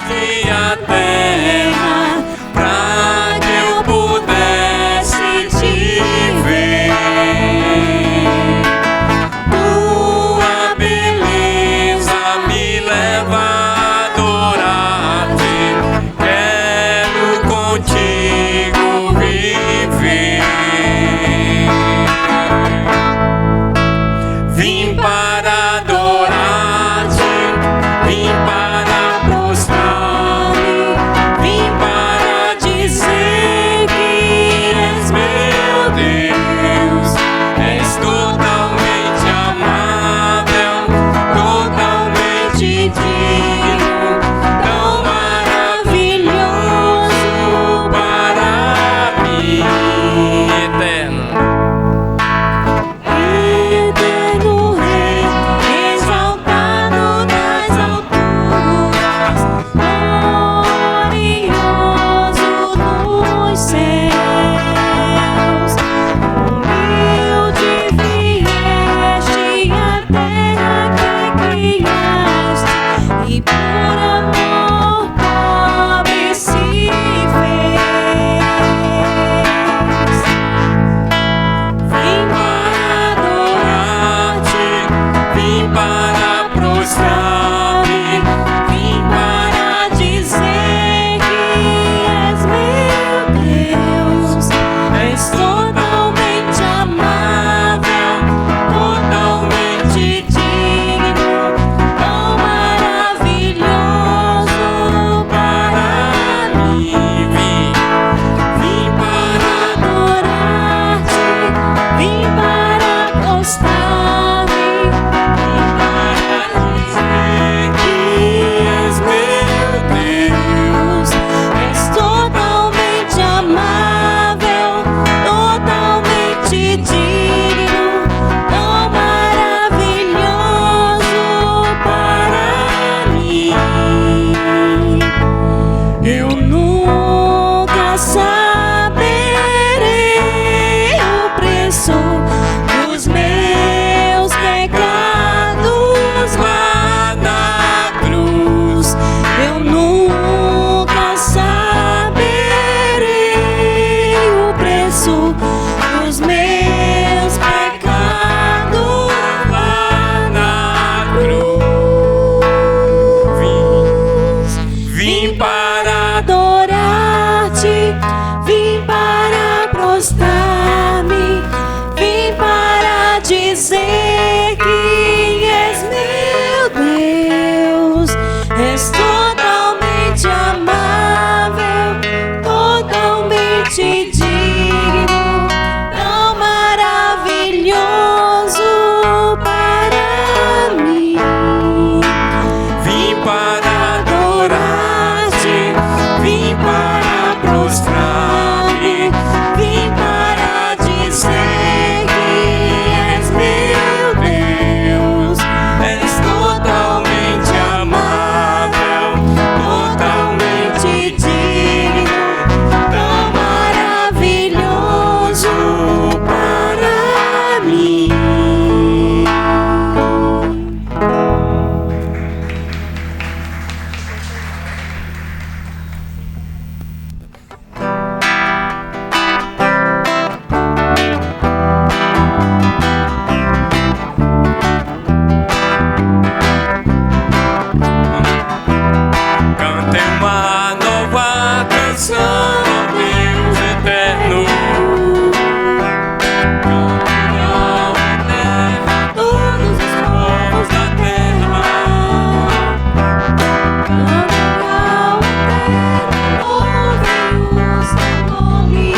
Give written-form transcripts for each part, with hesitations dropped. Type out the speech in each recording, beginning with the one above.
e a terra pra que eu pudesse te ver. Tua beleza me leva a adorar-te, quero contigo viver. Vim para adorar-te, vim para prostrar-me, vim para dizer que és meu Deus. És totalmente amável, totalmente digno, tão maravilhoso para mim. Eterno. Eterno Rei, exaltado nas alturas, glorioso nos céus. Humilde vieste à terra que criaste, e por amor pobre se fez. Vim para adorar-te, vim para prostrar-me, Vim para dizer que és meu Deus. És totalmente amável, totalmente digno, tão maravilhoso para mim. Vim para Adorar-te, vim para prostrar-me, dizer que és meu Deus. És totalmente amável, totalmente digno, tão maravilhoso para mim. Eu nunca saberei o preço dos meus pecados lá na cruz. Eu nunca saberei o preço dos meus pecados lá na cruz. Vim para Adorar-te, vim para prostrar-me, vim para dizer que és meu Deus. És totalmente amável, totalmente digno, tão maravilhoso para mim. Vim para adorar-te, vim para prostrar-me, vim para dizer que és meu Deus. És totalmente amável, totalmente digno, tão maravilhoso para mim. Cante uma nova canção ao Deus eterno. Cante ao eterno a todos os povos da terra. Ao eterno louvem o seu nome,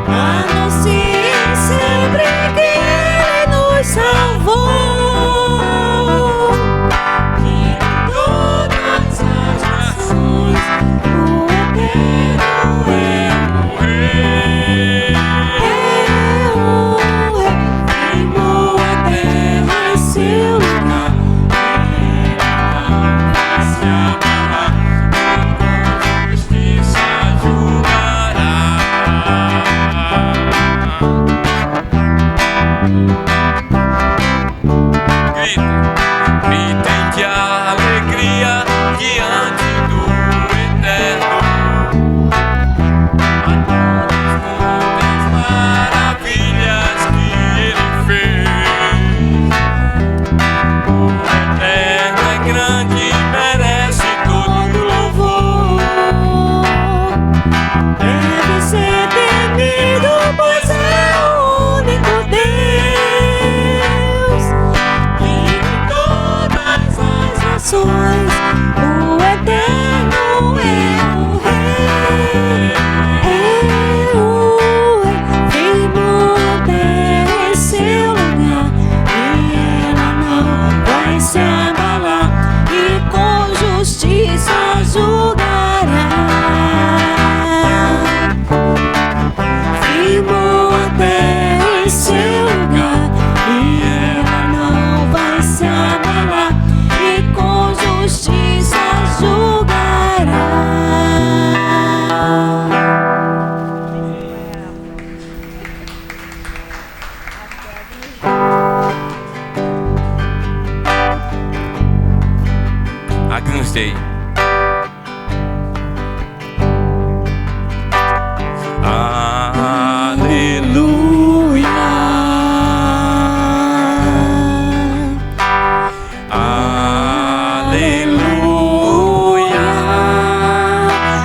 anunciem sempre que Ele nos salvou. Que todas as nações O eterno é o Rei. é o Rei, firmou a terra em seu lugar. Se amarrar, com justiça julgará. Gritem, gritem que a alegria julgará. Agnus Dei.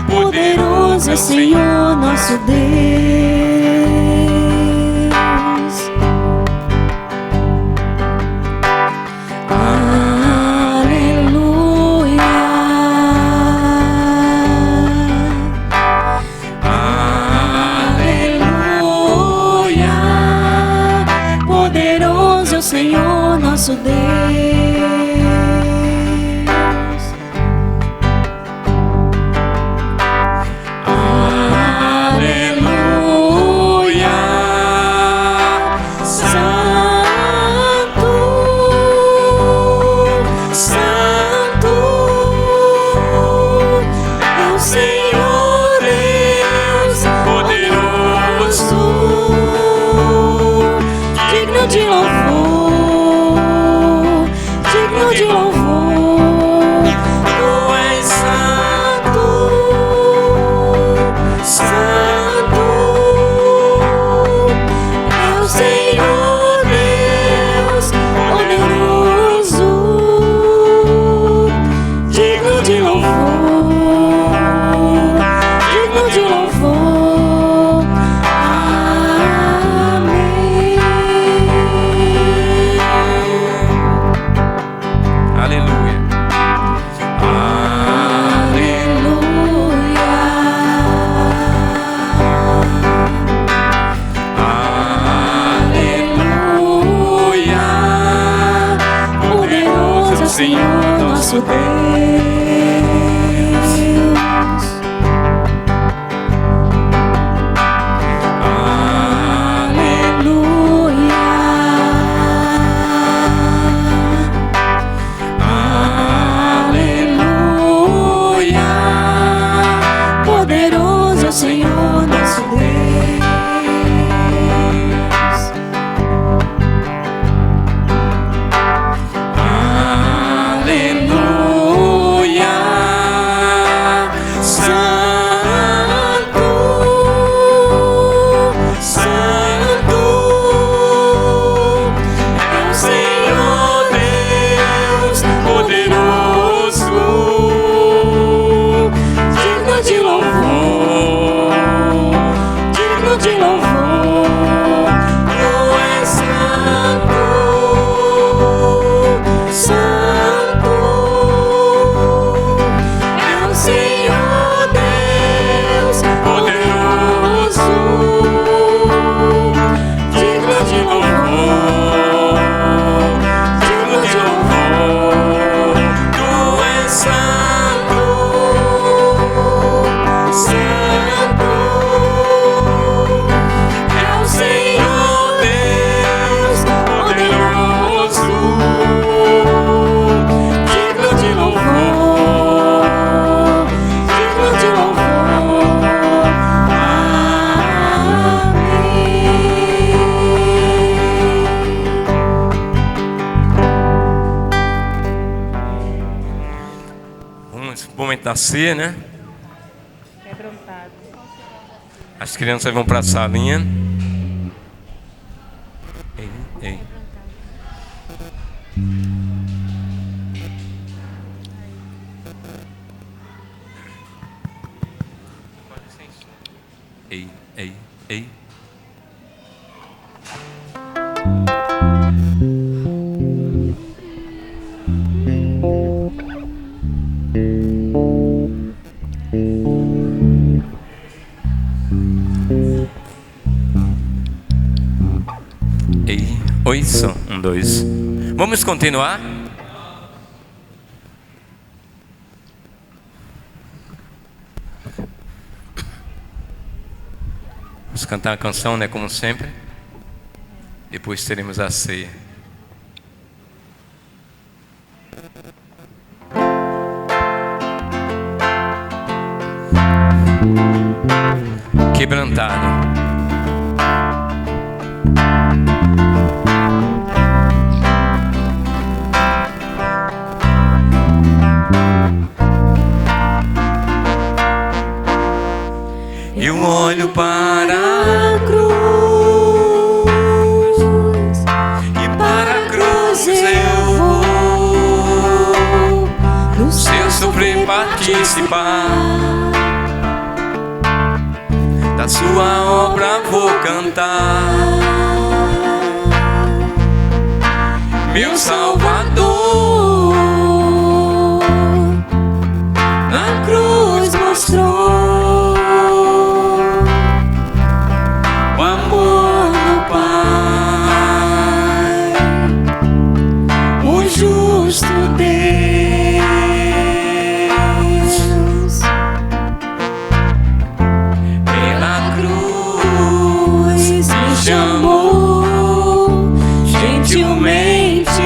Poderoso é Senhor nosso Deus. Aleluia. Aleluia. Poderoso é o Senhor nosso Deus. De louvor, digno de louvor, tu és santo, santo, é o Senhor Deus poderoso, digno de louvor, digno de louvor. Aleluia. Aleluia. Aleluia. Poderoso é o Senhor nosso Deus. Senhor nosso Deus. Aleluia. Santo, santo é o Senhor Deus poderoso, digno de louvor, de louvor, tu és santo, santo, é o Senhor Deus poderoso, digno de louvor, digno de louvor, tu és santo, santo. Momento da ceia, né? As crianças vão para a salinha. Ei, ei. Ei, ei, ei. Ei, oi, som, 1, 2. Vamos continuar? Vamos cantar a canção, né, como sempre. Depois teremos a ceia. quebrantado. Eu olho para a cruz e para a cruz eu vou. No seu sofrer participar, da sua obra vou cantar. Meu Salvador na cruz mostrou o amor do Pai, o justo Deus. Pela cruz me chamou, gentilmente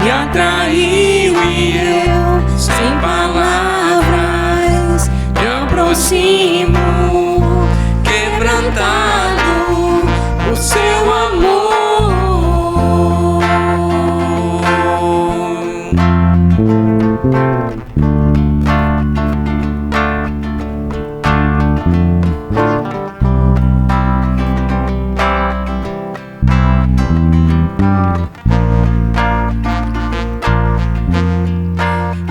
me atraiu e eu, sem palavras, me aproximo, quebrantado o seu amor.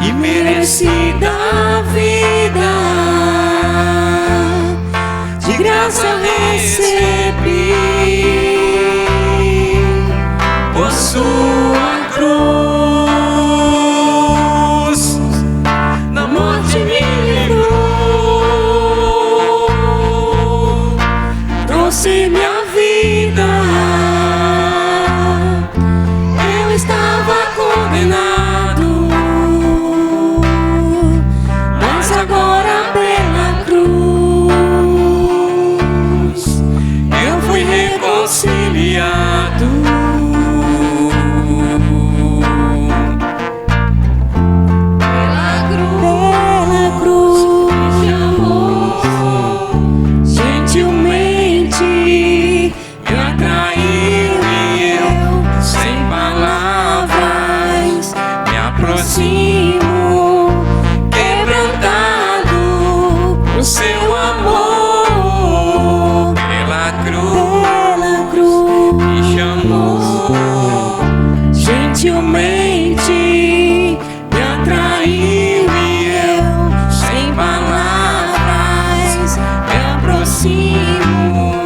E merecida a vida, de graça recebi, por sua cruz, na morte me livrou, trouxe minha vida. Eu estava condenado, mas agora pela cruz eu fui reconciliado. Pela cruz me chamou, gentilmente me atraiu e eu, sem palavras, me aproximo, quebrantado o seu amor. Pela cruz me chamou, gentilmente me atraiu e eu, sem palavras, me aproximo,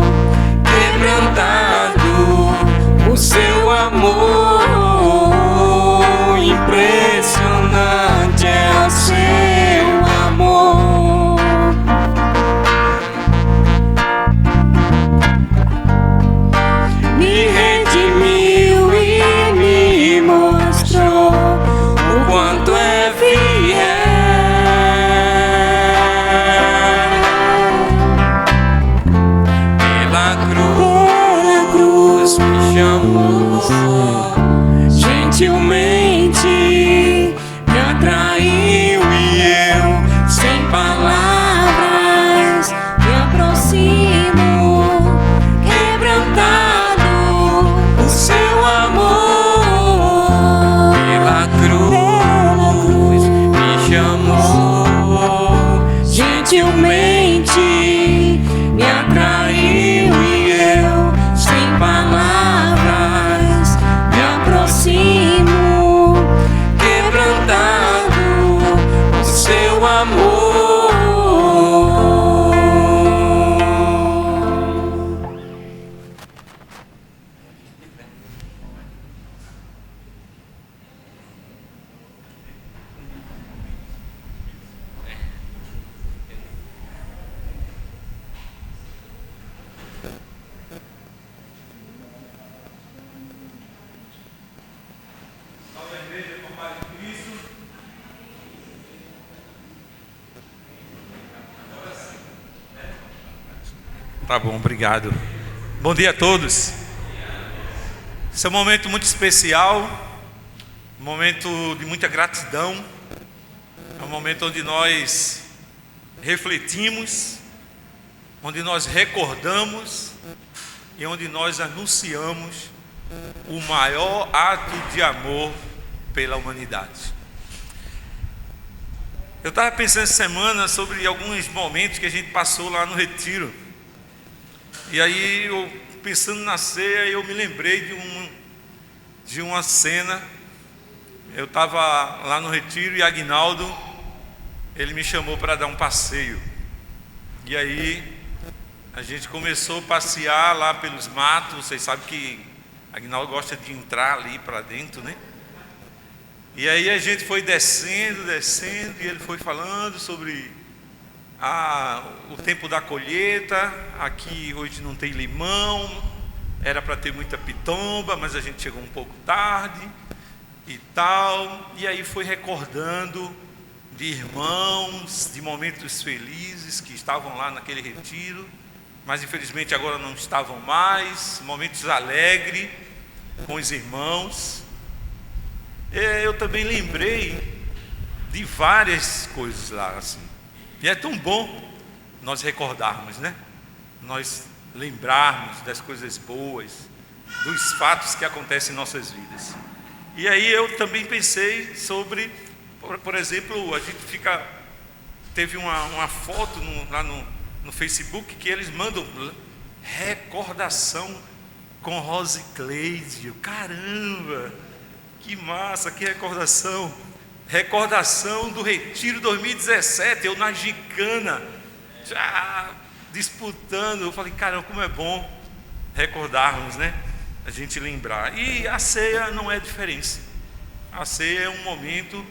quebrantado o seu amor. Impressionante é o seu amor. Me redimiu e me mostrou o quanto é fiel. Pela cruz me chamou, gentilmente me atraiu e eu, sem palavras, me aproximo, quebrantado o seu amor. Pela cruz me chamou, gentilmente me atraiu e eu, sem palavras, me aproximo, quebrantado o seu amor. Tá bom, obrigado. Bom dia a todos. Esse é um momento muito especial, um momento de muita gratidão. É um momento onde nós refletimos, onde nós recordamos e onde nós anunciamos o maior ato de amor pela humanidade. Eu estava pensando essa semana sobre alguns momentos que a gente passou lá no retiro. E aí, pensando na ceia, eu me lembrei de uma cena. Eu estava lá no retiro e Aguinaldo, ele me chamou para dar um passeio. E aí, a gente começou a passear lá pelos matos. Vocês sabem que Aguinaldo gosta de entrar ali para dentro, né? E aí a gente foi descendo, e ele foi falando sobre o tempo da colheita. Aqui hoje não tem limão, era para ter muita pitomba, mas a gente chegou um pouco tarde e tal. E aí foi recordando de irmãos, de momentos felizes que estavam lá naquele retiro, mas infelizmente agora não estavam mais, momentos alegres com os irmãos. Eu também lembrei de várias coisas lá, assim. E é tão bom nós recordarmos, né? Nós lembrarmos das coisas boas, dos fatos que acontecem em nossas vidas. E aí eu também pensei sobre, por exemplo, a gente teve uma foto lá no Facebook que eles mandam recordação com Rose Cleide. Caramba, que massa, que recordação! Recordação do Retiro 2017, eu na Gicana, já disputando. Eu falei, caramba, como é bom recordarmos, né? A gente lembrar. E a ceia não é diferente. A ceia é um momento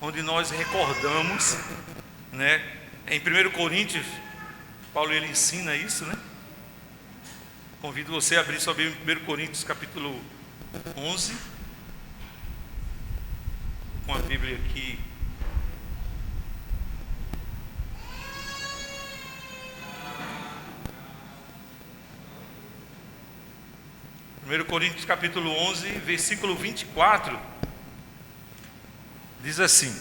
onde nós recordamos, né? Em 1 Coríntios, Paulo ele ensina isso, né? Convido você a abrir sua Bíblia em 1 Coríntios capítulo 11. Com a Bíblia aqui. Primeiro Coríntios capítulo 11, versículo 24, diz assim: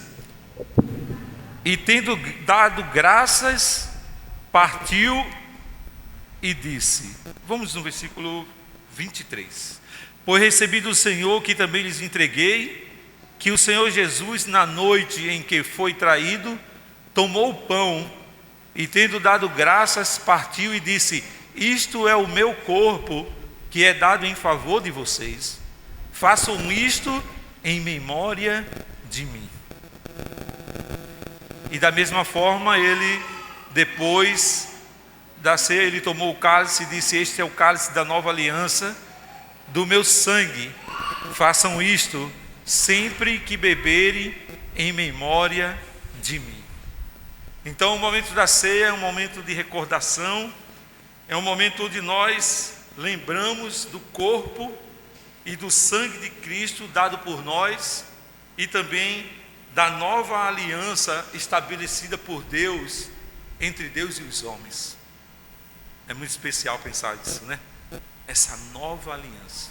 e tendo dado graças, partiu e disse. Vamos no versículo 23. Pois recebi do Senhor que também lhes entreguei, que o Senhor Jesus, na noite em que foi traído, tomou o pão e, tendo dado graças, partiu e disse: isto é o meu corpo, que é dado em favor de vocês. Façam isto em memória de mim. E da mesma forma, ele, depois da ceia, ele tomou o cálice e disse: este é o cálice da nova aliança, do meu sangue. Façam isto sempre que beberem, em memória de mim. Então o momento da ceia é um momento de recordação, é um momento onde nós lembramos do corpo e do sangue de Cristo dado por nós, e também da nova aliança estabelecida por Deus, entre Deus e os homens. É muito especial pensar nisso, né? Essa nova aliança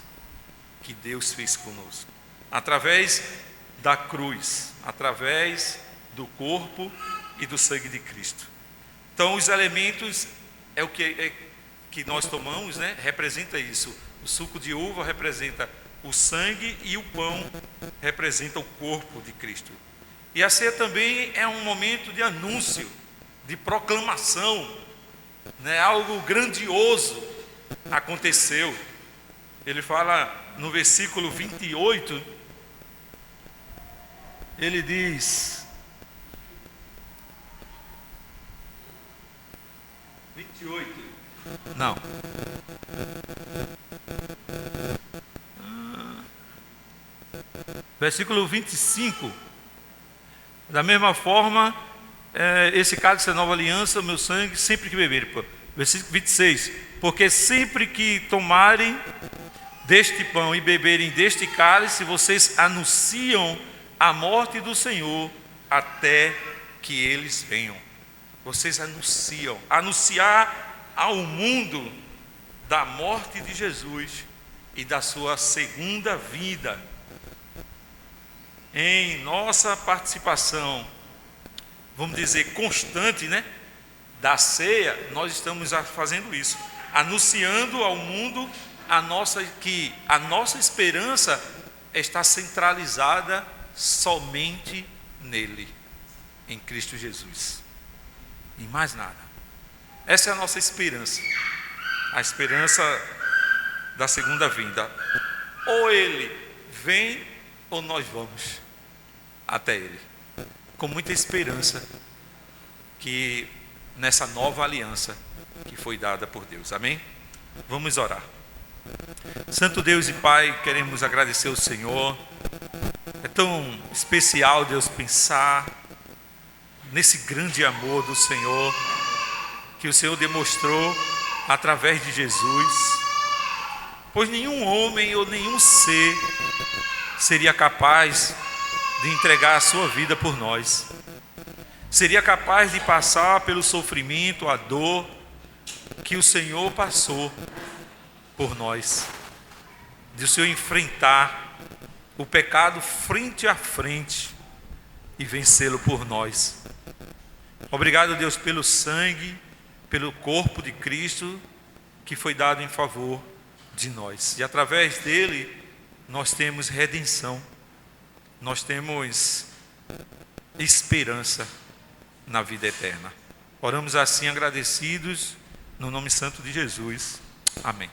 que Deus fez conosco, através da cruz, através do corpo e do sangue de Cristo. Então os elementos é o que nós tomamos, né? Representa isso. O suco de uva representa o sangue e o pão representa o corpo de Cristo. E a ceia também é um momento de anúncio, de proclamação, né? Algo grandioso aconteceu. Ele fala no versículo 28, ele diz, 28, não, versículo 25, da mesma forma, esse cálice é a nova aliança, o meu sangue, sempre que beberem. Versículo 26, porque sempre que tomarem deste pão e beberem deste cálice, vocês anunciam a morte do Senhor até que eles venham. Vocês anunciar ao mundo da morte de Jesus e da sua segunda vida. Em nossa participação vamos dizer, constante, né, da ceia, nós estamos fazendo isso, anunciando ao mundo que a nossa esperança está centralizada somente nele, em Cristo Jesus, e mais nada. Essa é a nossa esperança, a esperança da segunda vinda. Ou ele vem ou nós vamos até ele, com muita esperança que nessa nova aliança que foi dada por Deus. Amém? Vamos orar. Santo Deus e Pai, queremos agradecer ao Senhor. É tão especial, Deus, pensar nesse grande amor do Senhor que o Senhor demonstrou através de Jesus, pois nenhum homem ou nenhum ser seria capaz de entregar a sua vida por nós, seria capaz de passar pelo sofrimento, a dor que o Senhor passou por nós, de o Senhor enfrentar o pecado frente a frente e vencê-lo por nós. Obrigado, Deus, pelo sangue, pelo corpo de Cristo que foi dado em favor de nós, e através dele nós temos redenção, nós temos esperança na vida eterna. Oramos assim agradecidos no nome santo de Jesus. Amém.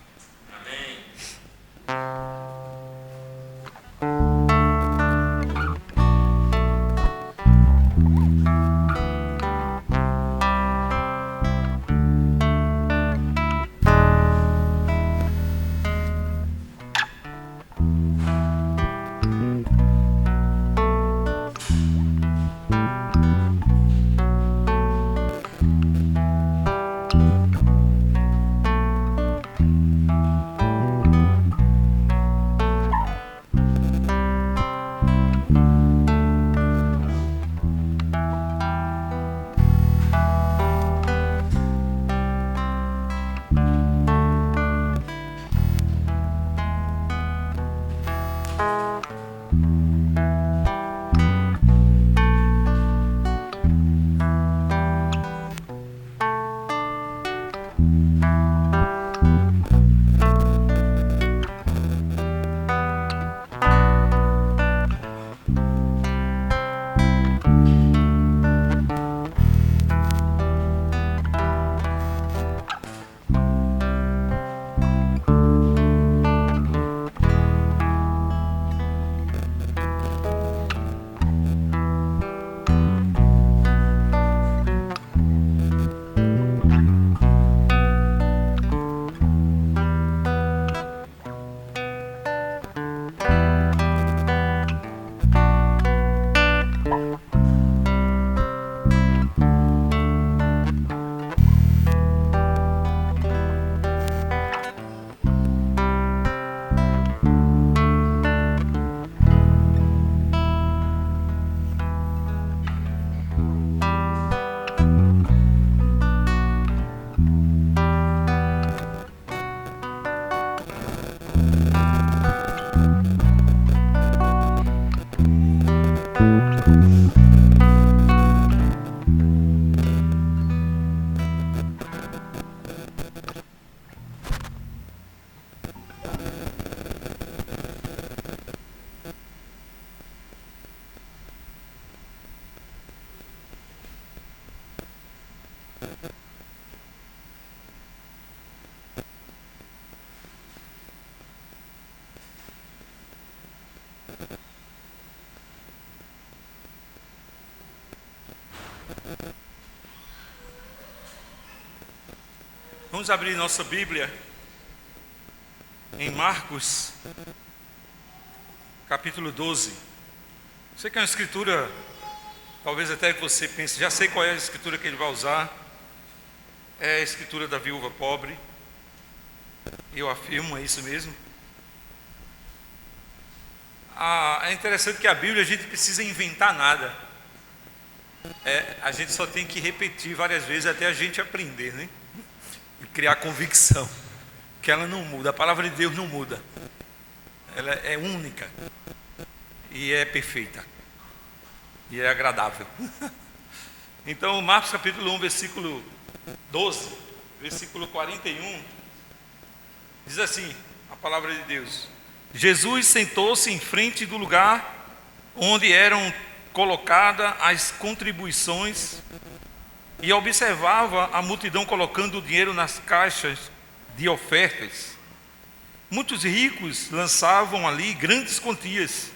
Vamos abrir nossa Bíblia em Marcos, capítulo 12. Sei que é uma escritura, talvez até que você pense, já sei qual é a escritura que ele vai usar. É a escritura da viúva pobre. Eu afirmo, é isso mesmo. É interessante que a Bíblia a gente precisa inventar nada. A gente só tem que repetir várias vezes até a gente aprender, né? E criar convicção que ela não muda. A palavra de Deus não muda. Ela é única e é perfeita e é agradável. Então, Marcos capítulo 1, versículo 12, versículo 41, diz assim, a palavra de Deus: Jesus sentou-se em frente do lugar onde eram colocadas as contribuições e observava a multidão colocando o dinheiro nas caixas de ofertas. Muitos ricos lançavam ali grandes quantias.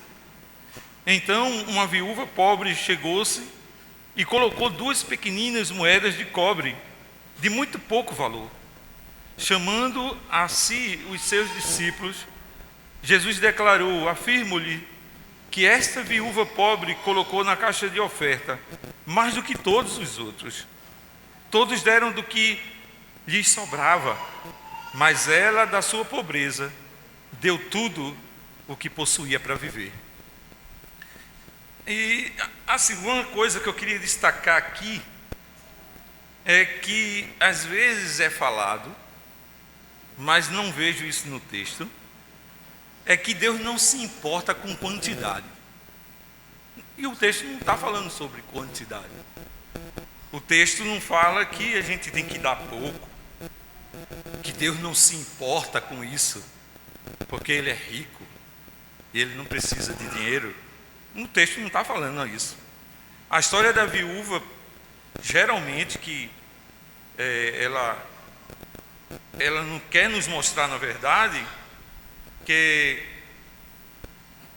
Então uma viúva pobre chegou-se e colocou 2 pequeninas moedas de cobre, de muito pouco valor. Chamando a si os seus discípulos, Jesus declarou: afirmo-lhe que esta viúva pobre colocou na caixa de oferta mais do que todos os outros. Todos deram do que lhes sobrava, mas ela, da sua pobreza, deu tudo o que possuía para viver. E a segunda coisa que eu queria destacar aqui é que às vezes é falado, mas não vejo isso no texto, é que Deus não se importa com quantidade. E o texto não está falando sobre quantidade. O texto não fala que a gente tem que dar pouco, que Deus não se importa com isso, porque Ele é rico e Ele não precisa de dinheiro. O texto não está falando isso. A história da viúva, geralmente, que ela não quer nos mostrar, na verdade,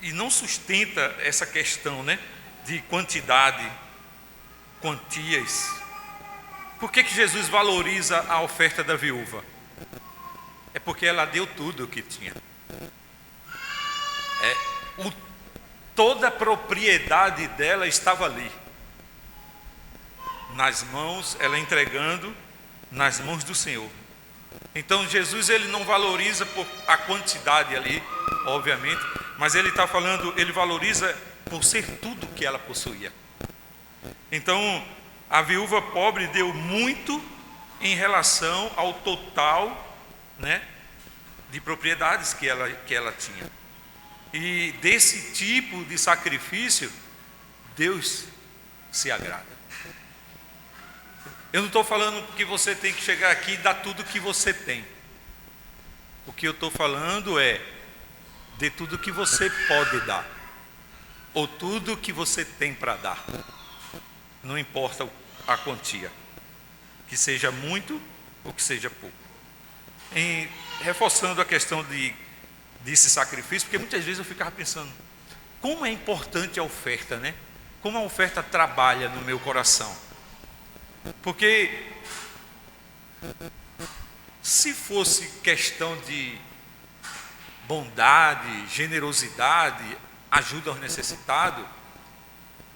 e não sustenta essa questão, né, de quantidade, quantias. Por que Jesus valoriza a oferta da viúva? É porque ela deu tudo o que tinha. Toda a propriedade dela estava ali, nas mãos, ela entregando nas mãos do Senhor. Então Jesus, ele não valoriza por a quantidade ali, obviamente, mas ele está falando, ele valoriza por ser tudo que ela possuía. Então a viúva pobre deu muito em relação ao total, né, de propriedades que ela tinha. E desse tipo de sacrifício Deus se agrada. Eu não estou falando que você tem que chegar aqui e dar tudo que você tem. O que eu estou falando é de tudo que você pode dar, ou tudo que você tem para dar. Não importa a quantia, que seja muito ou que seja pouco. Reforçando a questão desse sacrifício, porque muitas vezes eu ficava pensando, como é importante a oferta, né? Como a oferta trabalha no meu coração. Porque se fosse questão de bondade, generosidade, ajuda aos necessitados,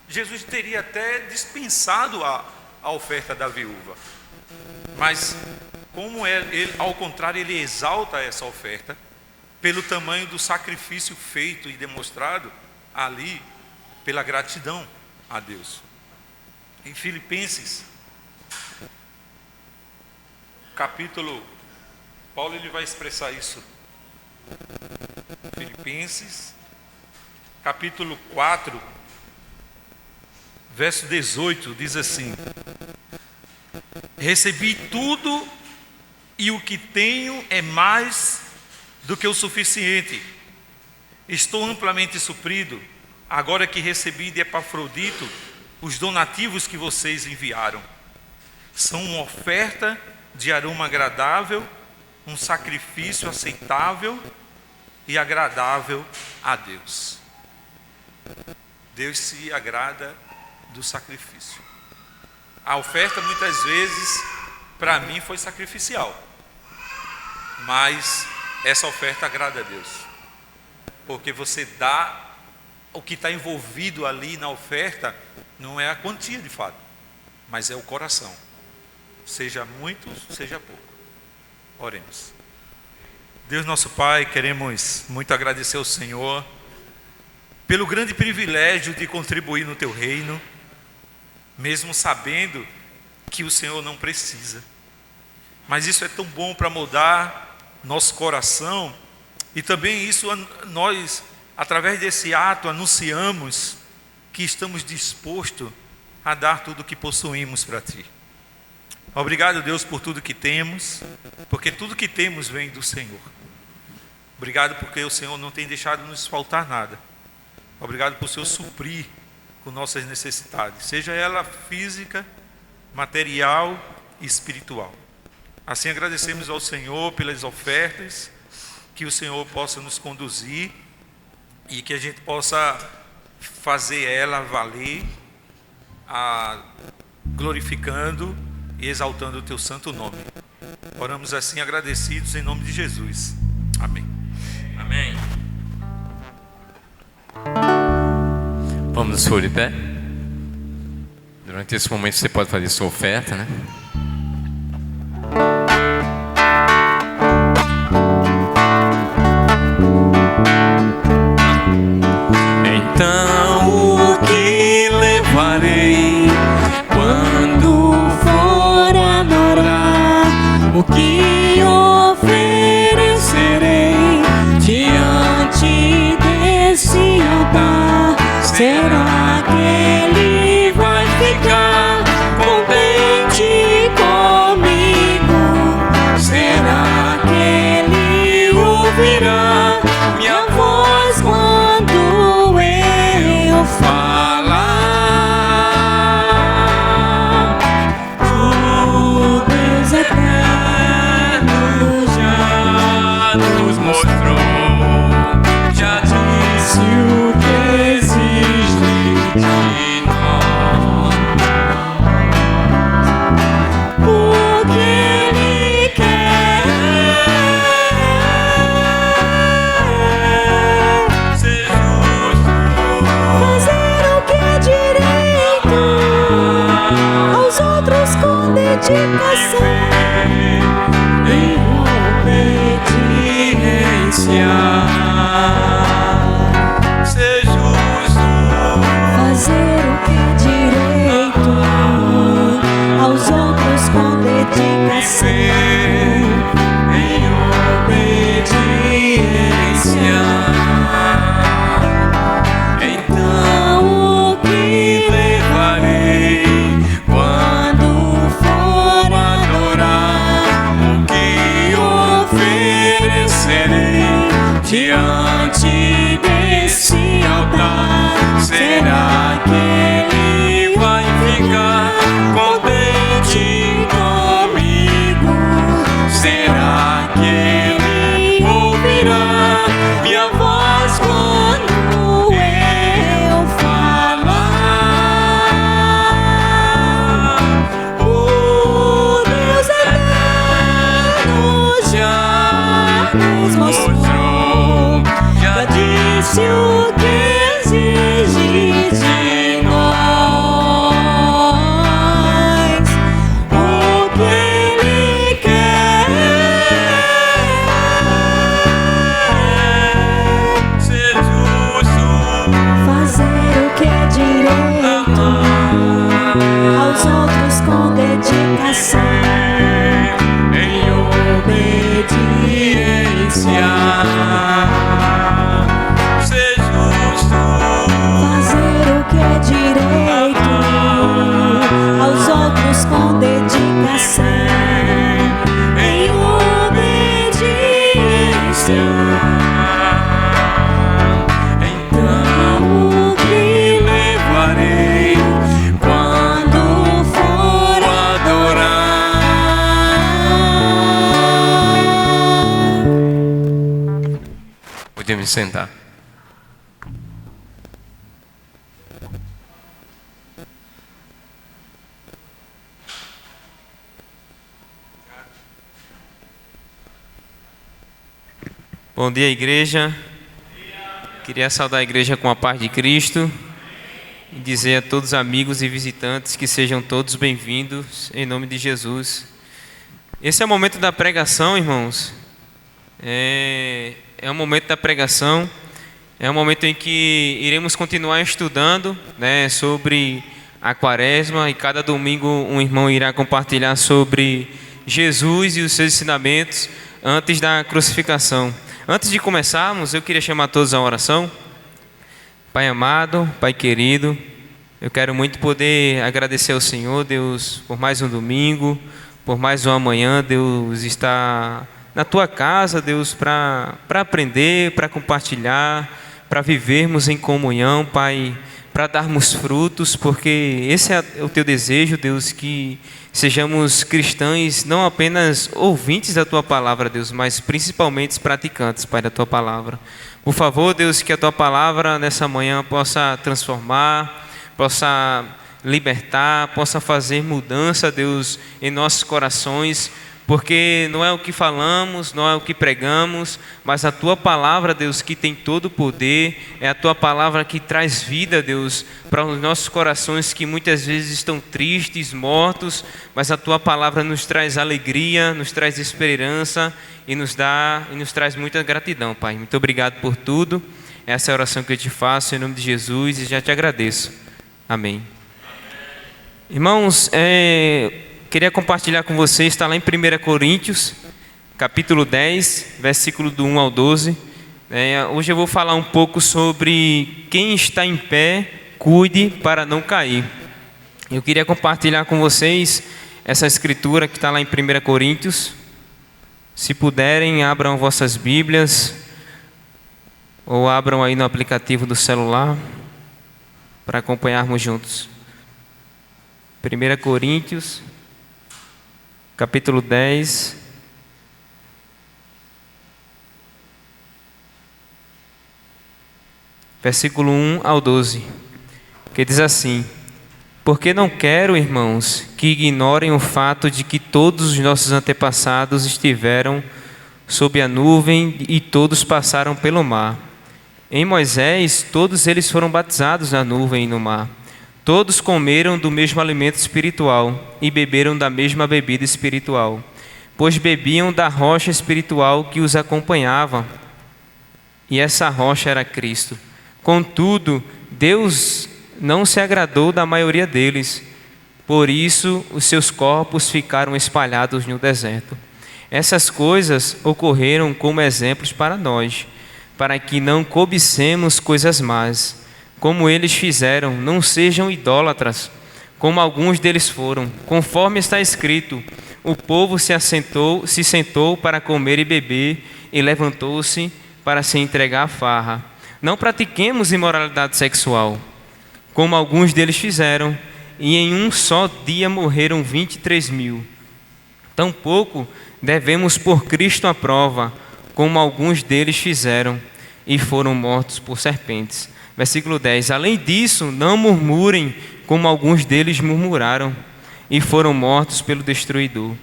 Jesus teria até dispensado a oferta da viúva. Mas como ele, ao contrário, ele exalta essa oferta pelo tamanho do sacrifício feito e demonstrado ali, pela gratidão a Deus. Em Filipenses, capítulo, Paulo ele vai expressar isso. Filipenses, capítulo 4, verso 18, diz assim: recebi tudo e o que tenho é mais do que o suficiente. Estou amplamente suprido, agora que recebi de Epafrodito os donativos que vocês enviaram. São uma oferta de aroma agradável, um sacrifício aceitável e agradável a Deus. Deus se agrada do sacrifício. A oferta muitas vezes, para mim, foi sacrificial, mas essa oferta agrada a Deus, porque você dá o que está envolvido ali na oferta, não é a quantia de fato, mas é o coração, seja muito, seja pouco. Oremos. Deus nosso Pai, queremos muito agradecer ao Senhor pelo grande privilégio de contribuir no Teu reino, mesmo sabendo que o Senhor não precisa, mas isso é tão bom para mudar nosso coração, e também isso nós, através desse ato, anunciamos que estamos dispostos a dar tudo o que possuímos para Ti. Obrigado, Deus, por tudo que temos, porque tudo que temos vem do Senhor. Obrigado porque o Senhor não tem deixado nos faltar nada. Obrigado por o Senhor suprir com nossas necessidades, seja ela física, material e espiritual. Assim agradecemos ao Senhor pelas ofertas, que o Senhor possa nos conduzir e que a gente possa fazer ela valer, glorificando e exaltando o Teu santo nome. Oramos assim agradecidos em nome de Jesus. Amém. Amém. Vamos nos pôr de pé. Durante esse momento você pode fazer sua oferta, né? Então o que levarei quando for adorar? O que oferecerei diante desse altar? Será que Ele vai ficar contente comigo? Será que Ele ouvirá minha voz quando eu falar? O Deus eterno já nos mostrou, já disse o que exige de nós, porque Ele quer ser justo, fazer o que é direito, aos outros com dedicação, em obediência. Ser justo, Fazer o que é direito, aos outros com dedicação. em obediência. Então o que levarei quando for adorar? O que oferecerei diante desse altar? Será que Ele vai ficar contente comigo? Será que Ele ouvirá minha voz quando eu falar? O Deus eterno já nos mostrou, já disse o que exige de nós, o que Ele quer ser justo, Fazer o que é direito, aos outros com dedicação. em obediência. Ser justo, Fazer o que é direito, aos outros com dedicação. em obediência. Então o que levarei quando for adorar? Podemos sentar. Bom dia, igreja. Queria saudar a igreja com a paz de Cristo e dizer a todos os amigos e visitantes que sejam todos bem-vindos em nome de Jesus. Esse é o momento da pregação, irmãos. É o momento da pregação. É um momento em que iremos continuar estudando, né, sobre a Quaresma, e cada domingo um irmão irá compartilhar sobre Jesus e os seus ensinamentos antes da crucificação. Antes de começarmos, eu queria chamar todos à oração. Pai amado, Pai querido, Eu quero muito poder agradecer ao Senhor, Deus, por mais um domingo, por mais uma manhã, Deus, estar na Tua casa, Deus, para aprender, para compartilhar, para vivermos em comunhão, Pai, para darmos frutos, porque esse é o Teu desejo, Deus, que sejamos cristãos, não apenas ouvintes da Tua palavra, Deus, mas principalmente praticantes, Pai, da Tua palavra. Por favor, Deus, que a Tua palavra nessa manhã possa transformar, possa libertar, possa fazer mudança, Deus, em nossos corações, porque não é o que falamos, não é o que pregamos, mas a Tua palavra, Deus, que tem todo o poder, é a Tua palavra que traz vida, Deus, para os nossos corações que muitas vezes estão tristes, mortos, mas a Tua palavra nos traz alegria, nos traz esperança e nos traz muita gratidão, Pai. Muito obrigado por tudo. Essa é a oração que eu te faço em nome de Jesus e já te agradeço. Amém. Irmãos, queria compartilhar com vocês, está lá em 1 Coríntios, capítulo 10, versículo do 1 ao 12. Hoje eu vou falar um pouco sobre quem está em pé, cuide para não cair. Eu queria compartilhar com vocês essa escritura que está lá em 1 Coríntios. Se puderem, abram vossas Bíblias ou abram aí no aplicativo do celular para acompanharmos juntos. 1 Coríntios, capítulo 10, versículo 1 ao 12, que diz assim: Porque não quero, irmãos, que ignorem o fato de que todos os nossos antepassados estiveram sob a nuvem e todos passaram pelo mar. Em Moisés, todos eles foram batizados na nuvem e no mar. Todos comeram do mesmo alimento espiritual e beberam da mesma bebida espiritual, pois bebiam da rocha espiritual que os acompanhava, e essa rocha era Cristo. Contudo, Deus não se agradou da maioria deles, por isso os seus corpos ficaram espalhados no deserto. Essas coisas ocorreram como exemplos para nós, para que não cobicemos coisas más, como eles fizeram. Não sejam idólatras, como alguns deles foram. Conforme está escrito: o povo se sentou para comer e beber, e levantou-se para se entregar à farra. Não pratiquemos imoralidade sexual, como alguns deles fizeram, e em um só dia morreram 23.000. Tampouco devemos pôr Cristo à prova, como alguns deles fizeram, e foram mortos por serpentes. Versículo 10. Além disso, não murmurem, como alguns deles murmuraram, e foram mortos pelo destruidor.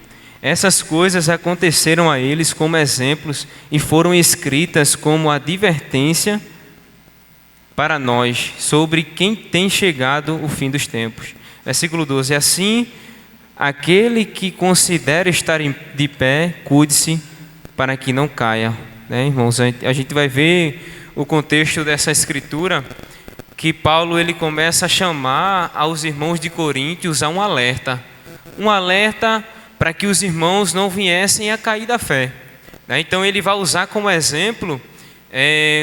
Essas coisas aconteceram a eles como exemplos, e foram escritas como advertência para nós, sobre quem tem chegado o fim dos tempos. Versículo 12. Assim, aquele que considera estar de pé, cuide-se para que não caia. Irmãos, a gente vai ver o contexto dessa escritura, que Paulo ele começa a chamar aos irmãos de Coríntios a um alerta para que os irmãos não viessem a cair da fé. Então ele vai usar como exemplo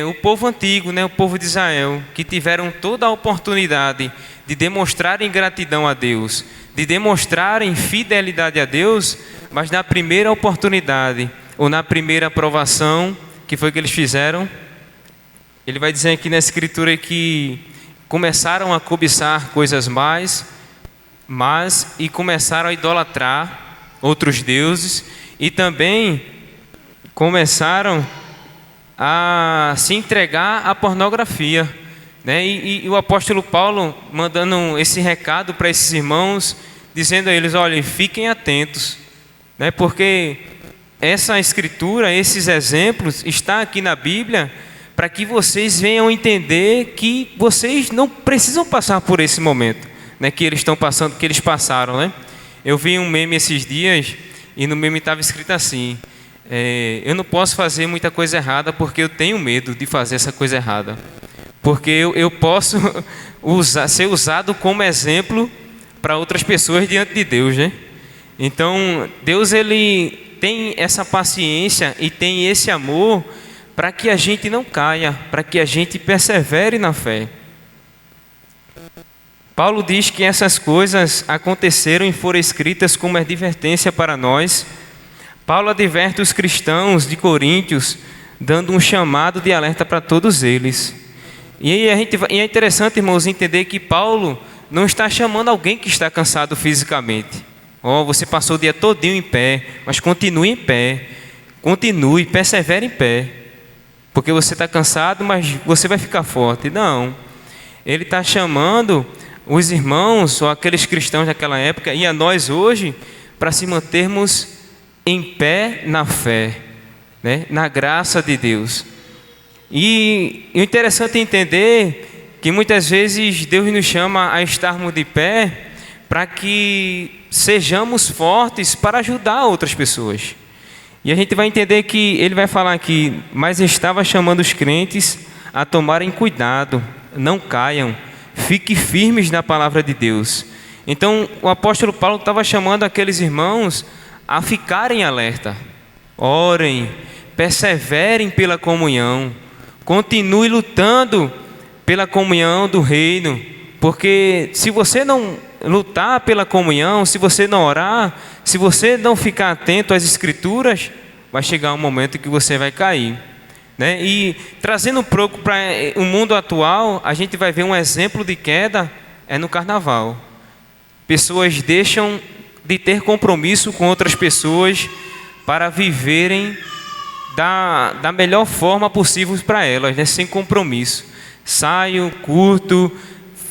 o povo antigo, o povo de Israel, que tiveram toda a oportunidade de demonstrarem gratidão a Deus, de demonstrarem fidelidade a Deus, mas na primeira oportunidade, ou na primeira provação, que foi que eles fizeram? Ele vai dizer aqui na escritura que começaram a cobiçar coisas mais e começaram a idolatrar outros deuses, e também começaram a se entregar à pornografia, e o apóstolo Paulo mandando esse recado para esses irmãos, dizendo a eles: olhem, fiquem atentos, porque essa escritura, esses exemplos, está aqui na Bíblia, para que vocês venham entender que vocês não precisam passar por esse momento, que eles estão passando, que eles passaram, Eu vi um meme esses dias, e no meme estava escrito assim: eu não posso fazer muita coisa errada porque eu tenho medo de fazer essa coisa errada, porque eu posso ser usado como exemplo para outras pessoas diante de Deus, Então, Deus ele tem essa paciência e tem esse amor para que a gente não caia, para que a gente persevere na fé. Paulo diz que essas coisas aconteceram e foram escritas como advertência para nós. Paulo adverte os cristãos de Coríntios, dando um chamado de alerta para todos eles. E é interessante, irmãos, entender que Paulo não está chamando alguém que está cansado fisicamente. Você passou o dia todinho em pé, mas continue em pé. Continue, persevere em pé. Porque você está cansado, mas você vai ficar forte. Não. Ele está chamando os irmãos, ou aqueles cristãos daquela época, e a nós hoje, para se mantermos em pé na fé, né? Na graça de Deus. E o interessante é entender que muitas vezes Deus nos chama a estarmos de pé para que sejamos fortes para ajudar outras pessoas. E a gente vai entender que ele vai falar aqui, mas estava chamando os crentes a tomarem cuidado, não caiam, fiquem firmes na palavra de Deus. Então o apóstolo Paulo estava chamando aqueles irmãos a ficarem alerta, orem, perseverem pela comunhão, continue lutando pela comunhão do reino, porque se você não lutar pela comunhão, se você não orar, se você não ficar atento às escrituras, vai chegar um momento que você vai cair, né? E trazendo um pouco para o mundo atual, a gente vai ver um exemplo de queda no carnaval. Pessoas deixam de ter compromisso com outras pessoas para viverem da melhor forma possível para elas, né? Sem compromisso. Saio, curto,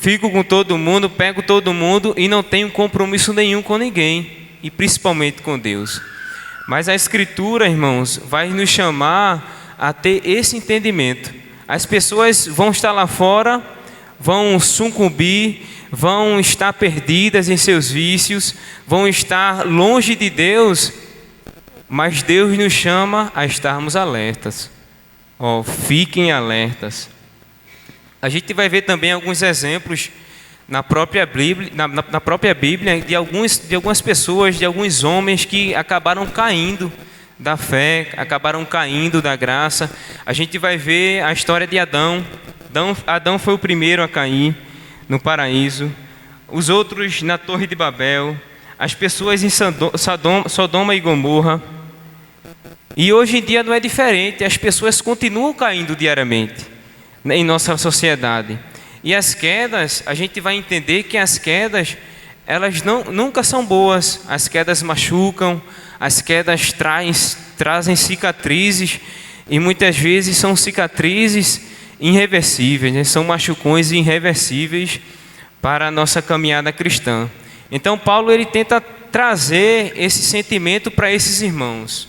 fico com todo mundo, pego todo mundo e não tenho compromisso nenhum com ninguém, e principalmente com Deus. Mas a Escritura, irmãos, vai nos chamar a ter esse entendimento. As pessoas vão estar lá fora, vão sucumbir, vão estar perdidas em seus vícios, vão estar longe de Deus, mas Deus nos chama a estarmos alertas. Fiquem alertas. A gente vai ver também alguns exemplos na própria Bíblia de algumas pessoas, de alguns homens que acabaram caindo da fé, acabaram caindo da graça. A gente vai ver a história de Adão. Adão foi o primeiro a cair no paraíso, os outros na Torre de Babel, as pessoas em Sodoma e Gomorra. E hoje em dia não é diferente, as pessoas continuam caindo diariamente em nossa sociedade. E as quedas, a gente vai entender que as quedas, elas nunca são boas. As quedas machucam, as quedas trazem cicatrizes, e muitas vezes são cicatrizes irreversíveis, né? São machucões irreversíveis para a nossa caminhada cristã. Então Paulo ele tenta trazer esse sentimento para esses irmãos.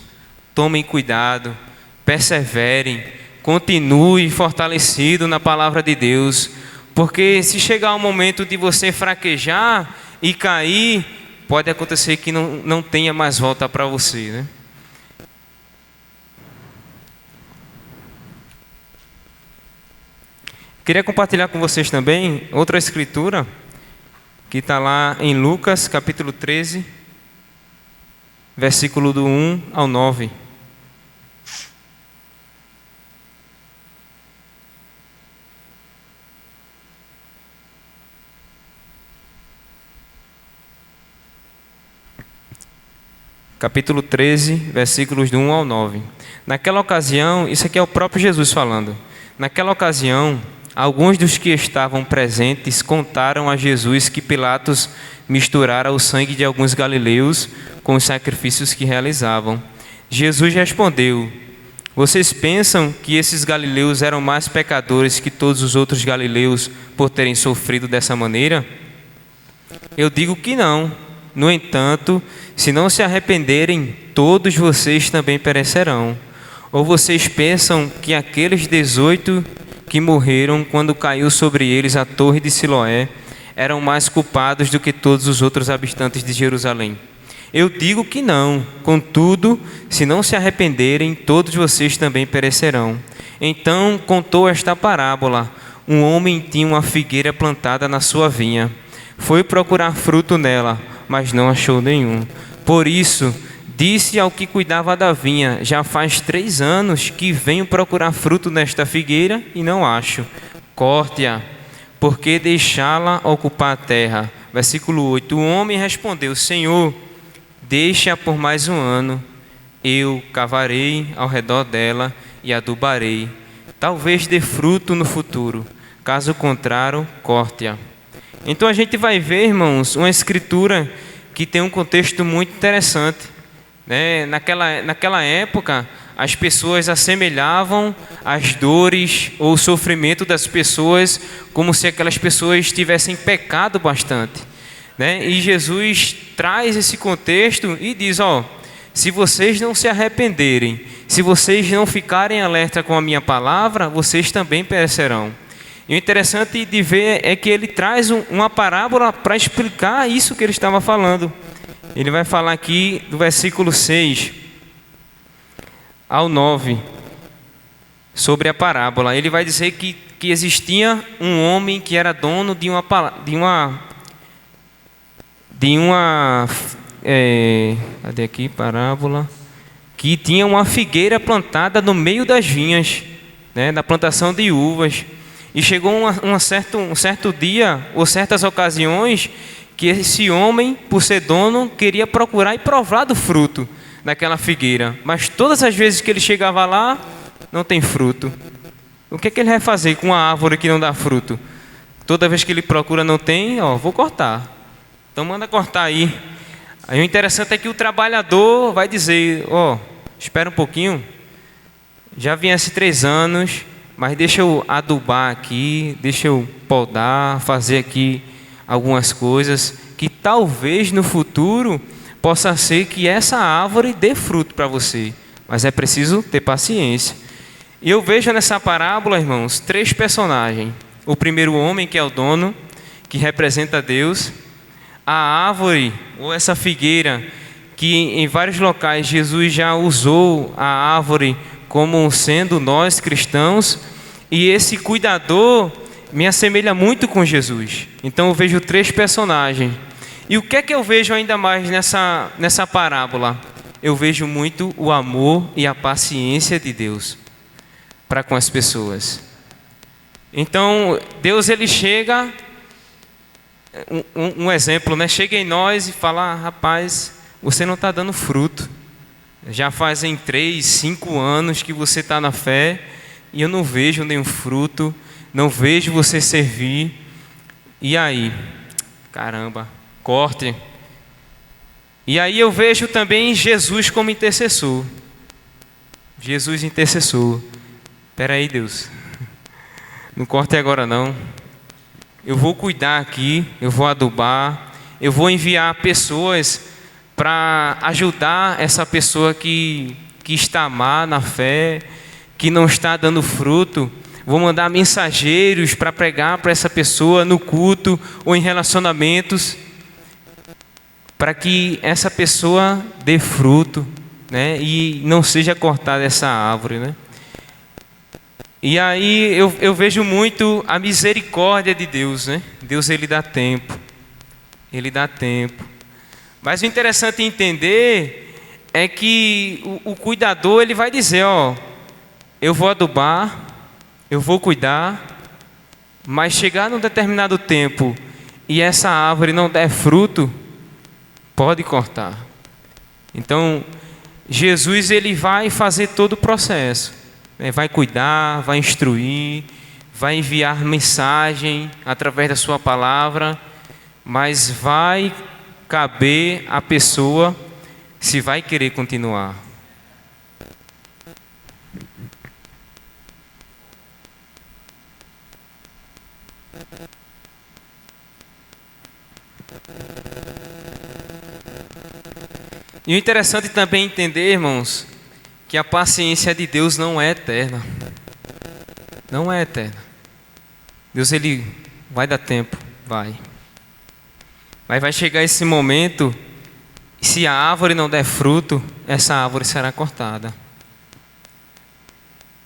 Tomem cuidado, perseverem, continue fortalecido na palavra de Deus, porque se chegar o momento de você fraquejar e cair, pode acontecer que não tenha mais volta para você, né? Queria compartilhar com vocês também outra escritura que está lá em Lucas capítulo 13, versículo do 1 ao 9. Capítulo 13, versículos do 1 ao 9. Naquela ocasião, isso aqui é o próprio Jesus falando. Naquela ocasião, alguns dos que estavam presentes contaram a Jesus que Pilatos misturara o sangue de alguns galileus com os sacrifícios que realizavam. Jesus respondeu: vocês pensam que esses galileus eram mais pecadores que todos os outros galileus por terem sofrido dessa maneira? Eu digo que não. No entanto, se não se arrependerem, todos vocês também perecerão. Ou vocês pensam que aqueles 18 que morreram quando caiu sobre eles a torre de Siloé eram mais culpados do que todos os outros habitantes de Jerusalém? Eu digo que não. Contudo, se não se arrependerem, todos vocês também perecerão. Então contou esta parábola. Um homem tinha uma figueira plantada na sua vinha. Foi procurar fruto nela, mas não achou nenhum. Por isso, disse ao que cuidava da vinha: já faz 3 anos que venho procurar fruto nesta figueira e não acho. Corte-a, por que deixá-la ocupar a terra? Versículo 8: o homem respondeu: Senhor, deixa-a por mais um ano, eu cavarei ao redor dela e adubarei, talvez dê fruto no futuro, caso contrário, corte-a. Então a gente vai ver, irmãos, uma escritura que tem um contexto muito interessante, né? Naquela época, as pessoas assemelhavam as dores ou o sofrimento das pessoas como se aquelas pessoas tivessem pecado bastante, né? E Jesus traz esse contexto e diz: se vocês não se arrependerem, se vocês não ficarem alerta com a minha palavra, vocês também perecerão. E o interessante de ver é que ele traz uma parábola para explicar isso que ele estava falando. Ele vai falar aqui do versículo 6 ao 9, sobre a parábola. Ele vai dizer que existia um homem que era dono cadê aqui, parábola? Que tinha uma figueira plantada no meio das vinhas, né, da plantação de uvas. E chegou um certo dia, ou certas ocasiões, que esse homem, por ser dono, queria procurar e provar do fruto daquela figueira. Mas todas as vezes que ele chegava lá, não tem fruto. O que ele vai fazer com uma árvore que não dá fruto? Toda vez que ele procura não tem, vou cortar. Então manda cortar aí. Aí o interessante é que o trabalhador vai dizer: espera um pouquinho, já vim há 3 anos, mas deixa eu adubar aqui, deixa eu podar, fazer aqui algumas coisas, que talvez no futuro possa ser que essa árvore dê fruto para você, mas é preciso ter paciência. E eu vejo nessa parábola, irmãos, 3 personagens. O primeiro homem, que é o dono, que representa Deus. A árvore, ou essa figueira, que em vários locais Jesus já usou a árvore como sendo nós cristãos, e esse cuidador me assemelha muito com Jesus. Então eu vejo 3 personagens. E o que é que eu vejo ainda mais nessa parábola? Eu vejo muito o amor e a paciência de Deus para com as pessoas. Então Deus, ele chega, um exemplo, né? Chega em nós e fala: rapaz, você não está dando fruto. Já fazem 3, 5 anos que você está na fé e eu não vejo nenhum fruto, não vejo você servir. E aí? Caramba, corte. E aí eu vejo também Jesus como intercessor. Jesus intercessor. Espera aí, Deus, não corte agora não. Eu vou cuidar aqui, eu vou adubar, eu vou enviar pessoas para ajudar essa pessoa que está má na fé, que não está dando fruto. Vou mandar mensageiros para pregar para essa pessoa no culto ou em relacionamentos, para que essa pessoa dê fruto, né? E não seja cortada essa árvore, né? E aí eu vejo muito a misericórdia de Deus, né? Deus, ele dá tempo. Ele dá tempo. Mas o interessante entender é que o cuidador, ele vai dizer: eu vou adubar, eu vou cuidar, mas chegar num determinado tempo e essa árvore não der fruto, pode cortar. Então Jesus, ele vai fazer todo o processo. Vai cuidar, vai instruir, vai enviar mensagem através da sua palavra, mas vai caber à pessoa se vai querer continuar. E o interessante também entender, irmãos, que a paciência de Deus não é eterna. Não é eterna. Deus, ele vai dar tempo, vai. Mas vai chegar esse momento, se a árvore não der fruto, essa árvore será cortada.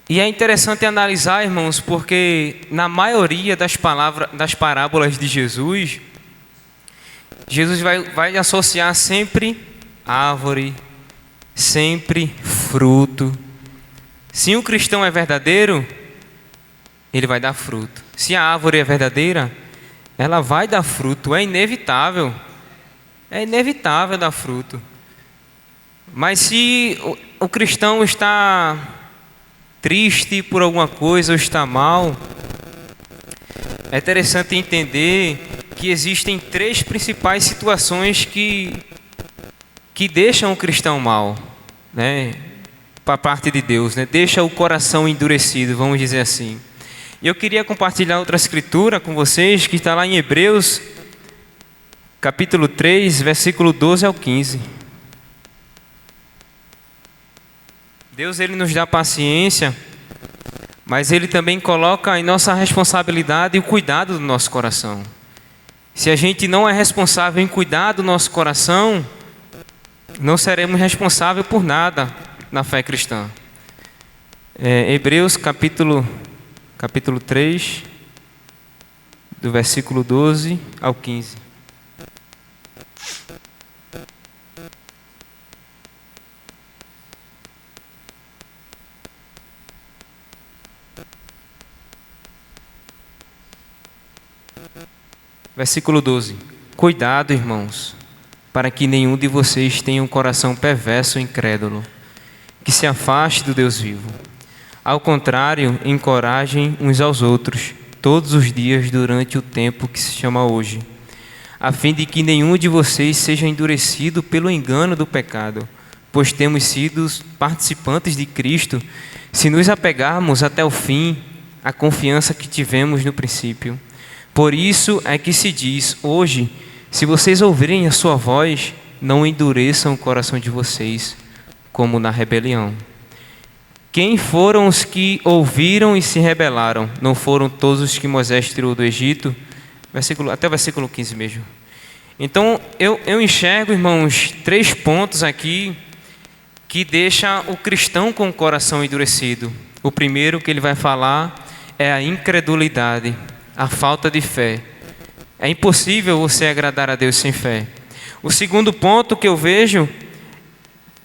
E é interessante analisar, irmãos, porque na maioria das parábolas de Jesus, Jesus vai associar sempre árvore, sempre fruto. Se um cristão é verdadeiro, ele vai dar fruto. Se a árvore é verdadeira, ela vai dar fruto, é inevitável. É inevitável dar fruto. Mas se o cristão está triste por alguma coisa ou está mal, é interessante entender que existem três principais situações que deixam o cristão mal, né? Para parte de Deus, né? Deixa o coração endurecido, vamos dizer assim. E eu queria compartilhar outra escritura com vocês, que está lá em Hebreus, capítulo 3, versículo 12 ao 15. Deus, Ele nos dá paciência, mas Ele também coloca em nossa responsabilidade o cuidado do nosso coração. Se a gente não é responsável em cuidar do nosso coração, não seremos responsáveis por nada na fé cristã. Hebreus capítulo 3, do versículo 12 ao 15. Versículo 12. Cuidado, irmãos, para que nenhum de vocês tenha um coração perverso e incrédulo, que se afaste do Deus vivo. Ao contrário, encorajem uns aos outros, todos os dias durante o tempo que se chama hoje, a fim de que nenhum de vocês seja endurecido pelo engano do pecado, pois temos sido participantes de Cristo, se nos apegarmos até o fim à confiança que tivemos no princípio. Por isso é que se diz, hoje, se vocês ouvirem a sua voz, não endureçam o coração de vocês, como na rebelião. Quem foram os que ouviram e se rebelaram? Não foram todos os que Moisés tirou do Egito? Até o versículo 15 mesmo. Então, eu enxergo, irmãos, 3 pontos aqui que deixam o cristão com o coração endurecido. O primeiro que ele vai falar é a incredulidade, a falta de fé. É impossível você agradar a Deus sem fé. O segundo ponto que eu vejo,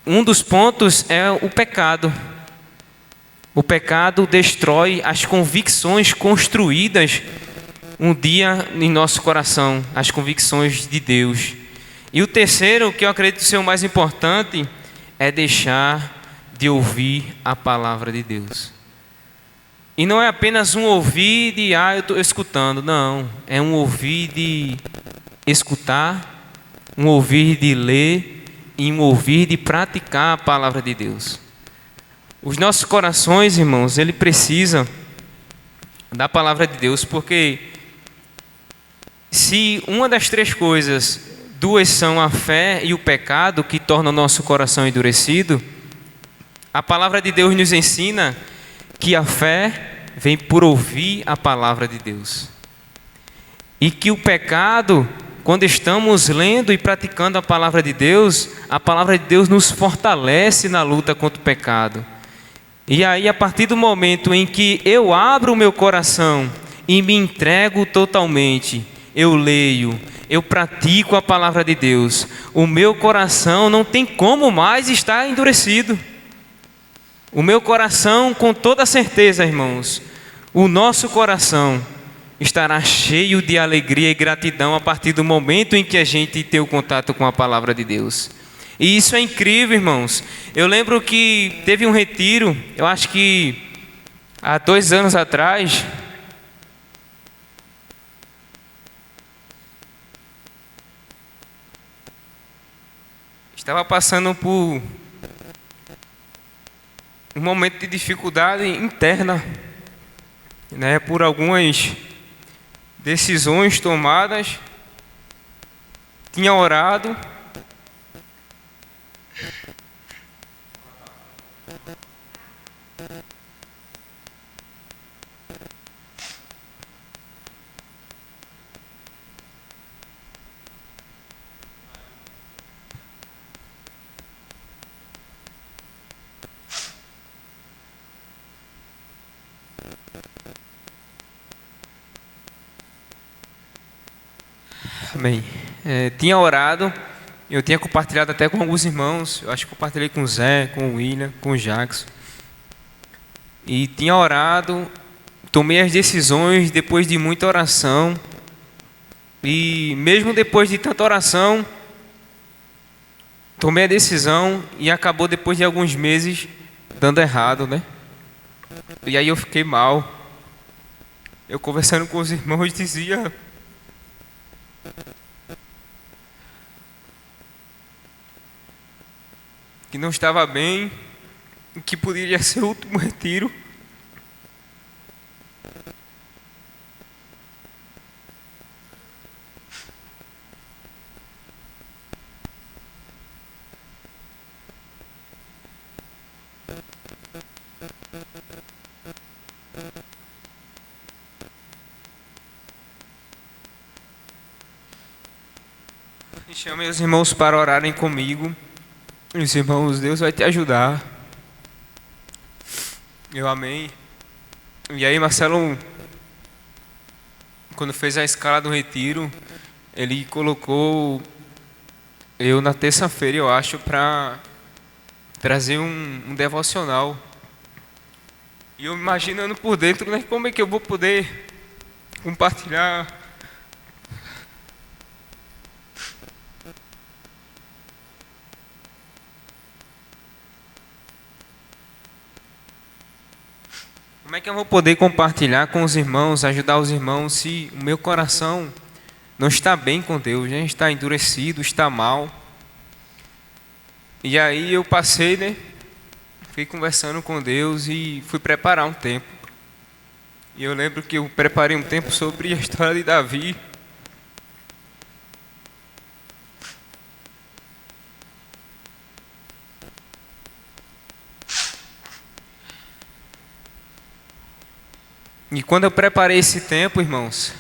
um dos pontos é o pecado. O pecado destrói as convicções construídas um dia em nosso coração, as convicções de Deus. E o terceiro, que eu acredito ser o mais importante, é deixar de ouvir a palavra de Deus. E não é apenas um ouvir de, eu estou escutando, não. É um ouvir de escutar, um ouvir de ler e um ouvir de praticar a palavra de Deus. Os nossos corações, irmãos, ele precisa da palavra de Deus, porque se uma das 3 coisas, 2 são a fé e o pecado que tornam o nosso coração endurecido, a palavra de Deus nos ensina que a fé vem por ouvir a palavra de Deus. E que o pecado, quando estamos lendo e praticando a palavra de Deus nos fortalece na luta contra o pecado. E aí, a partir do momento em que eu abro o meu coração e me entrego totalmente, eu leio, eu pratico a palavra de Deus, o meu coração não tem como mais estar endurecido. O meu coração, com toda certeza, irmãos, o nosso coração estará cheio de alegria e gratidão a partir do momento em que a gente tem o contato com a palavra de Deus. E isso é incrível, irmãos. Eu lembro que teve um retiro, eu acho que há 2 anos atrás. Estava passando por um momento de dificuldade interna, né, por algumas decisões tomadas. Tinha orado, amém. Tinha orado, eu tinha compartilhado até com alguns irmãos, eu acho que compartilhei com o Zé, com o William, com o Jackson. E tinha orado, tomei as decisões depois de muita oração. E mesmo depois de tanta oração, tomei a decisão e acabou depois de alguns meses dando errado, né? E aí eu fiquei mal. Eu conversando com os irmãos dizia que não estava bem, que poderia ser o último retiro. E chamei os irmãos para orarem comigo. E os irmãos, Deus vai te ajudar. Eu amei. E aí Marcelo, quando fez a escala do retiro, ele colocou eu na terça-feira, eu acho, para trazer um devocional. E eu imaginando por dentro, né, como é que eu vou poder compartilhar como é que eu vou poder compartilhar com os irmãos, ajudar os irmãos, se o meu coração não está bem com Deus, né? Está endurecido, está mal. E aí eu passei, né? Fiquei conversando com Deus e fui preparar um tempo. E eu lembro que eu preparei um tempo sobre a história de Davi. E quando eu preparei esse tempo, irmãos,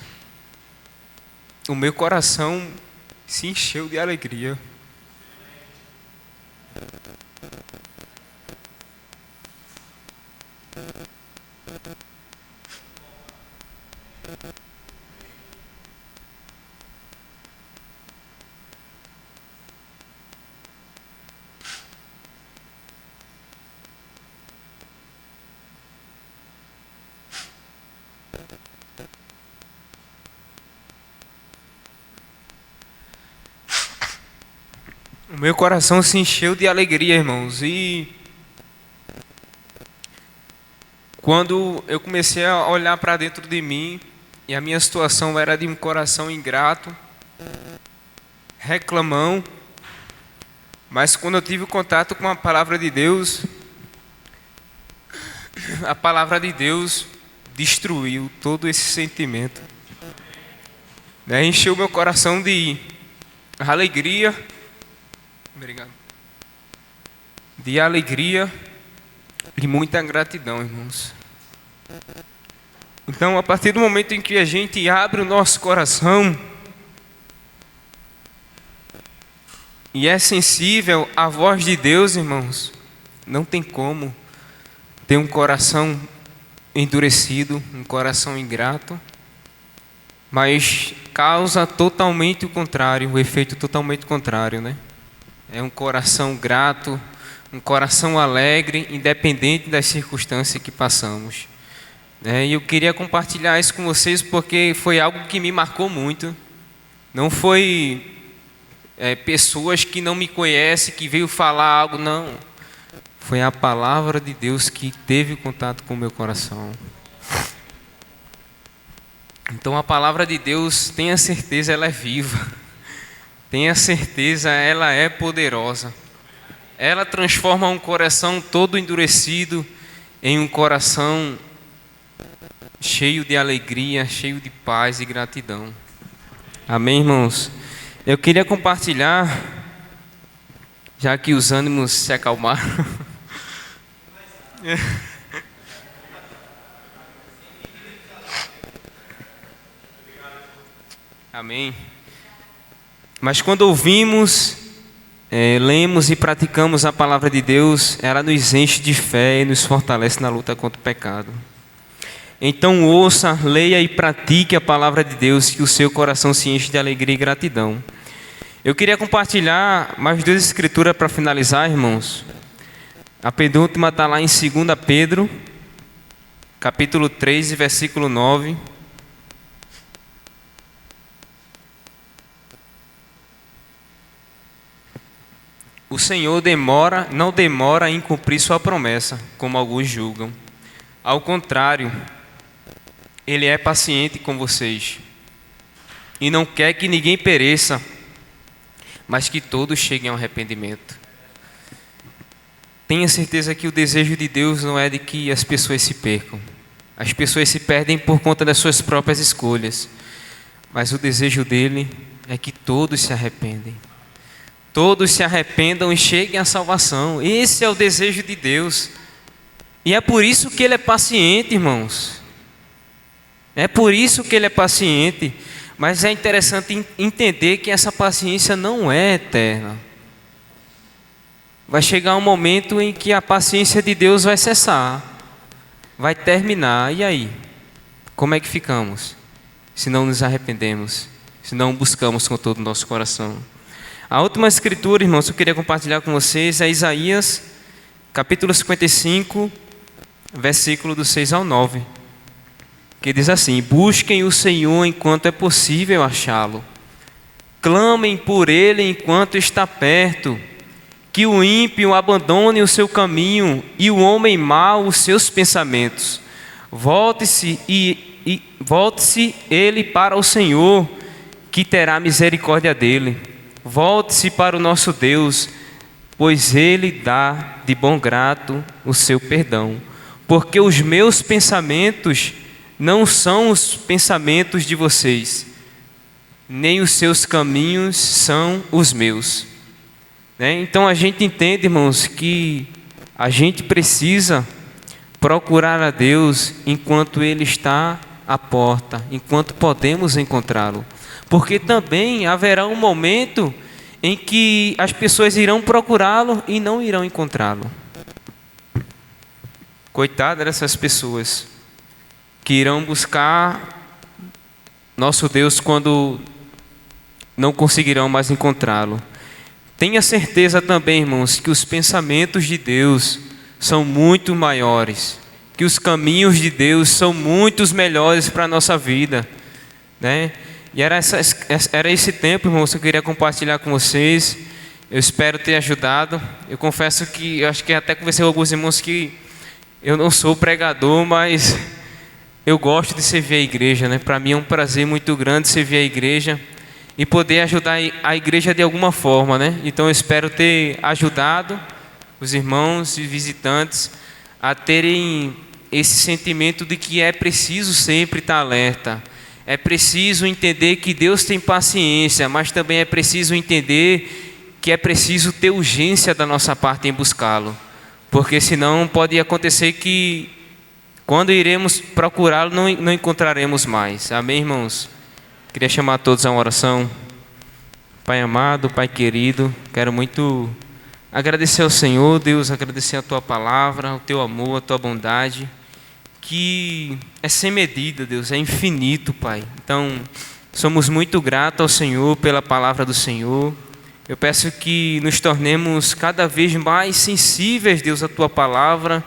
o meu coração se encheu de alegria. O meu coração se encheu de alegria, irmãos. E quando eu comecei a olhar para dentro de mim, e a minha situação era de um coração ingrato, reclamão, mas quando eu tive contato com a palavra de Deus, a palavra de Deus destruiu todo esse sentimento, né? Encheu meu coração de alegria. Obrigado. De alegria e muita gratidão, irmãos. Então, a partir do momento em que a gente abre o nosso coração e é sensível à voz de Deus, irmãos, não tem como ter um coração endurecido, um coração ingrato, mas causa totalmente o contrário, o efeito totalmente contrário, né? É um coração grato, um coração alegre, independente das circunstâncias que passamos. E eu queria compartilhar isso com vocês porque foi algo que me marcou muito. Não foi pessoas que não me conhecem, que veio falar algo, não. Foi a palavra de Deus que teve contato com o meu coração. Então a palavra de Deus, tenha certeza, ela é viva. Tenha certeza, ela é poderosa. Ela transforma um coração todo endurecido em um coração cheio de alegria, cheio de paz e gratidão. Amém, irmãos? Eu queria compartilhar, já que os ânimos se acalmaram. Amém. Mas quando ouvimos, lemos e praticamos a palavra de Deus, ela nos enche de fé e nos fortalece na luta contra o pecado. Então ouça, leia e pratique a palavra de Deus, que o seu coração se enche de alegria e gratidão. Eu queria compartilhar mais duas escrituras para finalizar, irmãos. A penúltima está lá em 2 Pedro, capítulo 3, versículo 9. O Senhor não demora em cumprir sua promessa, como alguns julgam. Ao contrário, Ele é paciente com vocês e não quer que ninguém pereça, mas que todos cheguem ao arrependimento. Tenha certeza que o desejo de Deus não é de que as pessoas se percam. As pessoas se perdem por conta das suas próprias escolhas, mas o desejo dele é que todos se arrependem. Todos se arrependam e cheguem à salvação. Esse é o desejo de Deus. E é por isso que Ele é paciente, irmãos. É por isso que Ele é paciente. Mas é interessante entender que essa paciência não é eterna. Vai chegar um momento em que a paciência de Deus vai cessar. Vai terminar. E aí? Como é que ficamos? Se não nos arrependemos. Se não buscamos com todo o nosso coração. A última escritura, irmãos, que eu queria compartilhar com vocês é Isaías, capítulo 55, versículo do 6 ao 9, que diz assim: busquem o Senhor enquanto é possível achá-lo, clamem por Ele enquanto está perto, que o ímpio abandone o seu caminho e o homem mau os seus pensamentos. Volte-se ele para o Senhor, que terá misericórdia dele. Volte-se para o nosso Deus, pois Ele dá de bom grado o seu perdão. Porque os meus pensamentos não são os pensamentos de vocês, nem os seus caminhos são os meus. Então a gente entende, irmãos, que a gente precisa procurar a Deus enquanto Ele está à porta, enquanto podemos encontrá-lo. Porque também haverá um momento em que as pessoas irão procurá-lo e não irão encontrá-lo. Coitada dessas pessoas que irão buscar nosso Deus quando não conseguirão mais encontrá-lo. Tenha certeza também, irmãos, que os pensamentos de Deus são muito maiores, que os caminhos de Deus são muito melhores para a nossa vida, E era esse tempo, irmãos, que eu queria compartilhar com vocês. Eu espero ter ajudado. Eu confesso que, eu acho que até conversei com alguns irmãos que eu não sou pregador, mas eu gosto de servir a igreja, Para mim é um prazer muito grande servir a igreja e poder ajudar a igreja de alguma forma, Então eu espero ter ajudado os irmãos e visitantes a terem esse sentimento de que é preciso sempre estar alerta. É preciso entender que Deus tem paciência, mas também é preciso entender que é preciso ter urgência da nossa parte em buscá-lo. Porque senão pode acontecer que quando iremos procurá-lo não encontraremos mais. Amém, irmãos? Queria chamar todos a uma oração. Pai amado, Pai querido, quero muito agradecer ao Senhor, Deus, agradecer a Tua palavra, o Teu amor, a Tua bondade, que é sem medida, Deus, é infinito, Pai. Então, somos muito gratos ao Senhor pela palavra do Senhor. Eu peço que nos tornemos cada vez mais sensíveis, Deus, à Tua palavra,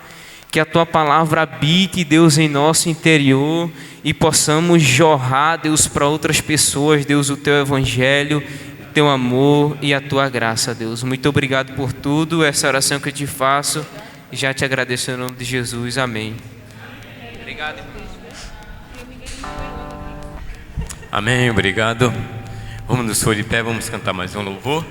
que a Tua palavra habite, Deus, em nosso interior e possamos jorrar, Deus, para outras pessoas, Deus, o Teu Evangelho, o Teu amor e a Tua graça, Deus. Muito obrigado por tudo, essa oração que eu te faço, e já te agradeço em nome de Jesus. Amém. Obrigado, irmãos. Amém, obrigado. Vamos nos pôr de pé, vamos cantar mais um louvor.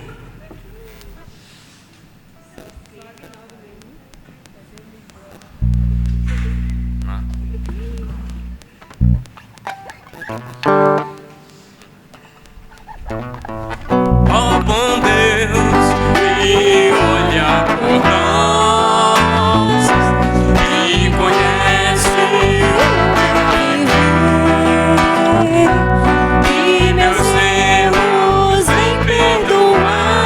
Ó bom Deus, que olha por nós e conhece E meus erros em perdoar.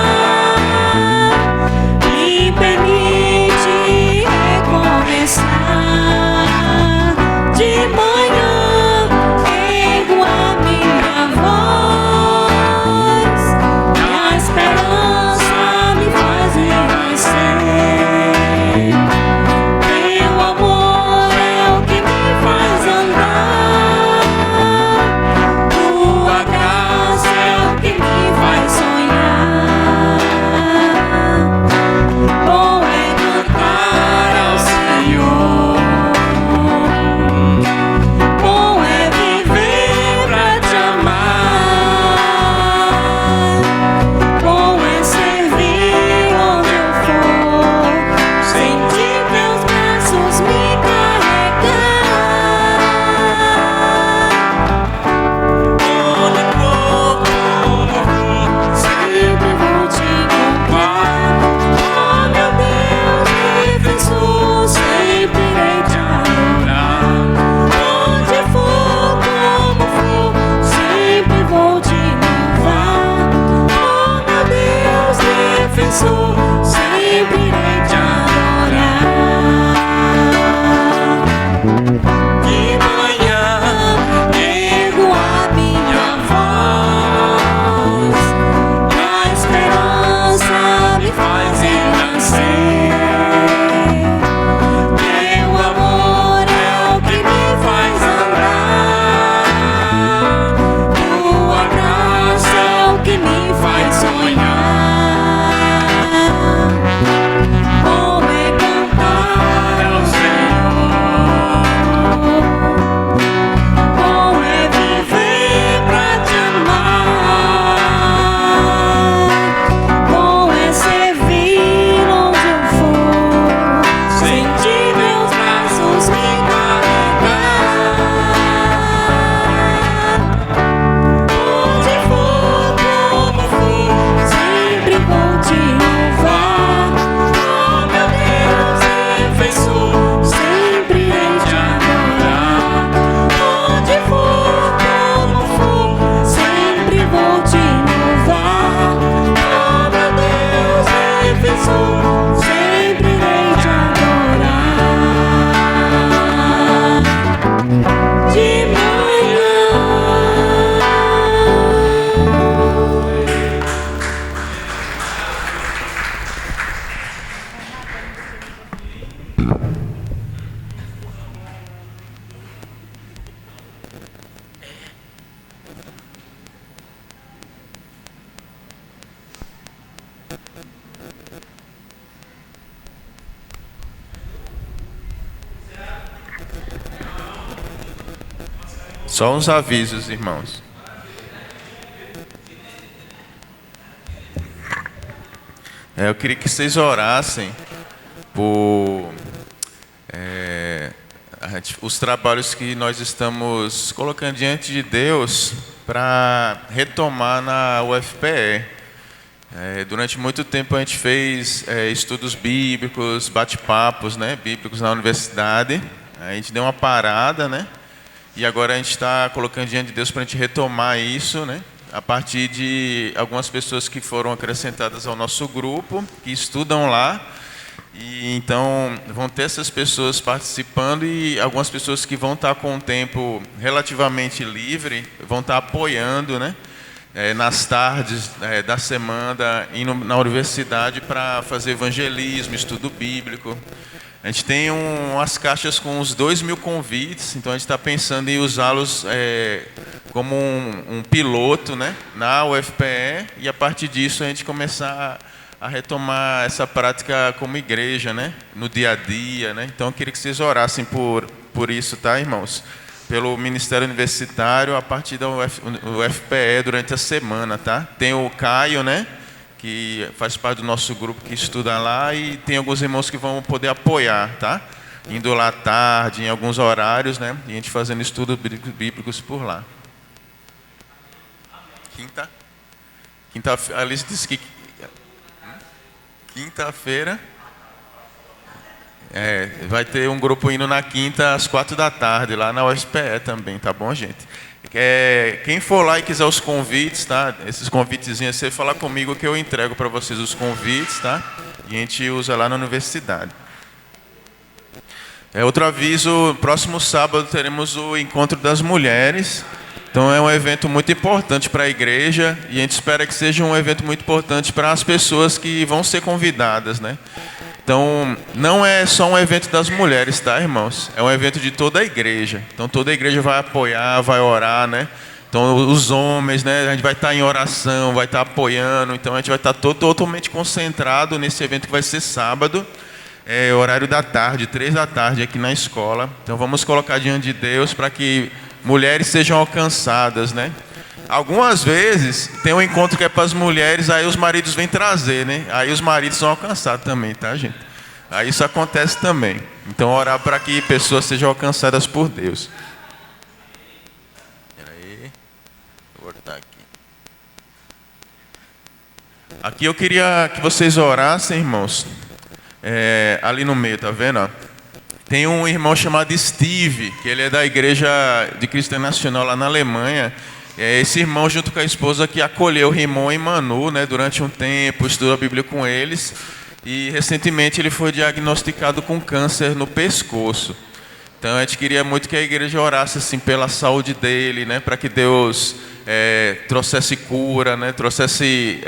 sou, sempre irei te adorar. De manhã Ergo a minha voz, a esperança me faz renascer. Teu amor é o que me faz andar, tua graça é o que me faz sonhar. Bom é cantar ao Senhor, bom é viver pra te amar, bom é servir onde eu for, sentir meus braços me carregar. Onde for, como for, sempre vou te louvar. Oh meu Deus, defensor, sempre irei te adorar. Onde for, como for, sempre vou te louvar. Oh meu Deus, defensor, sempre irei te adorar. De manhã. Só uns avisos, irmãos. Eu queria que vocês orassem por os trabalhos que nós estamos colocando diante de Deus para retomar na UFPE. Durante muito tempo a gente fez estudos bíblicos, bate-papos, né, bíblicos na universidade. A gente deu uma parada, né? E agora a gente está colocando diante de Deus para a gente retomar isso, né? A partir de algumas pessoas que foram acrescentadas ao nosso grupo, que estudam lá. E então vão ter essas pessoas participando e algumas pessoas que vão estar com um tempo relativamente livre, vão estar apoiando, né? Nas tardes da semana, indo na universidade para fazer evangelismo, estudo bíblico. A gente tem umas caixas com uns 2.000 convites, então a gente está pensando em usá-los como um piloto, né, na UFPE, e a partir disso a gente começar a retomar essa prática como igreja, né, no dia a dia, né. Então eu queria que vocês orassem por isso, tá, irmãos? Pelo Ministério Universitário a partir da UFPE durante a semana, tá? Tem o Caio, né, que faz parte do nosso grupo que estuda lá, e tem alguns irmãos que vão poder apoiar, tá? Indo lá à tarde, em alguns horários, né? E a gente fazendo estudos bíblicos por lá. Quinta-feira, a Alice disse que quinta-feira vai ter um grupo indo na quinta às 4h lá na UFPE também, tá bom, gente? Quem for lá e quiser os convites, tá? Esses convitezinhos, você falar comigo que eu entrego para vocês os convites, tá? E a gente usa lá na universidade. Outro aviso, próximo sábado teremos o Encontro das Mulheres. Então é um evento muito importante para a igreja e a gente espera que seja um evento muito importante para as pessoas que vão ser convidadas, né? Então, não é só um evento das mulheres, tá, irmãos? É um evento de toda a igreja. Então, toda a igreja vai apoiar, vai orar, né? Então, os homens, né? A gente vai estar em oração, vai estar apoiando. Então, a gente vai estar totalmente concentrado nesse evento que vai ser sábado. Horário da tarde, 3h aqui na escola. Então, vamos colocar diante de Deus para que mulheres sejam alcançadas, né? Algumas vezes tem um encontro que é para as mulheres, aí os maridos vêm trazer, né? Aí os maridos são alcançados também, tá, gente? Aí isso acontece também. Então, orar para que pessoas sejam alcançadas por Deus. Peraí, vou botar aqui. Aqui eu queria que vocês orassem, irmãos. Ali no meio, tá vendo? Ó? Tem um irmão chamado Steve, que ele é da Igreja de Cristo Nacional lá na Alemanha. Esse irmão, junto com a esposa, que acolheu Rimon e Manu, né, durante um tempo, estudou a Bíblia com eles. E recentemente ele foi diagnosticado com câncer no pescoço. Então a gente queria muito que a igreja orasse assim pela saúde dele, né, para que Deus trouxesse cura, né, trouxesse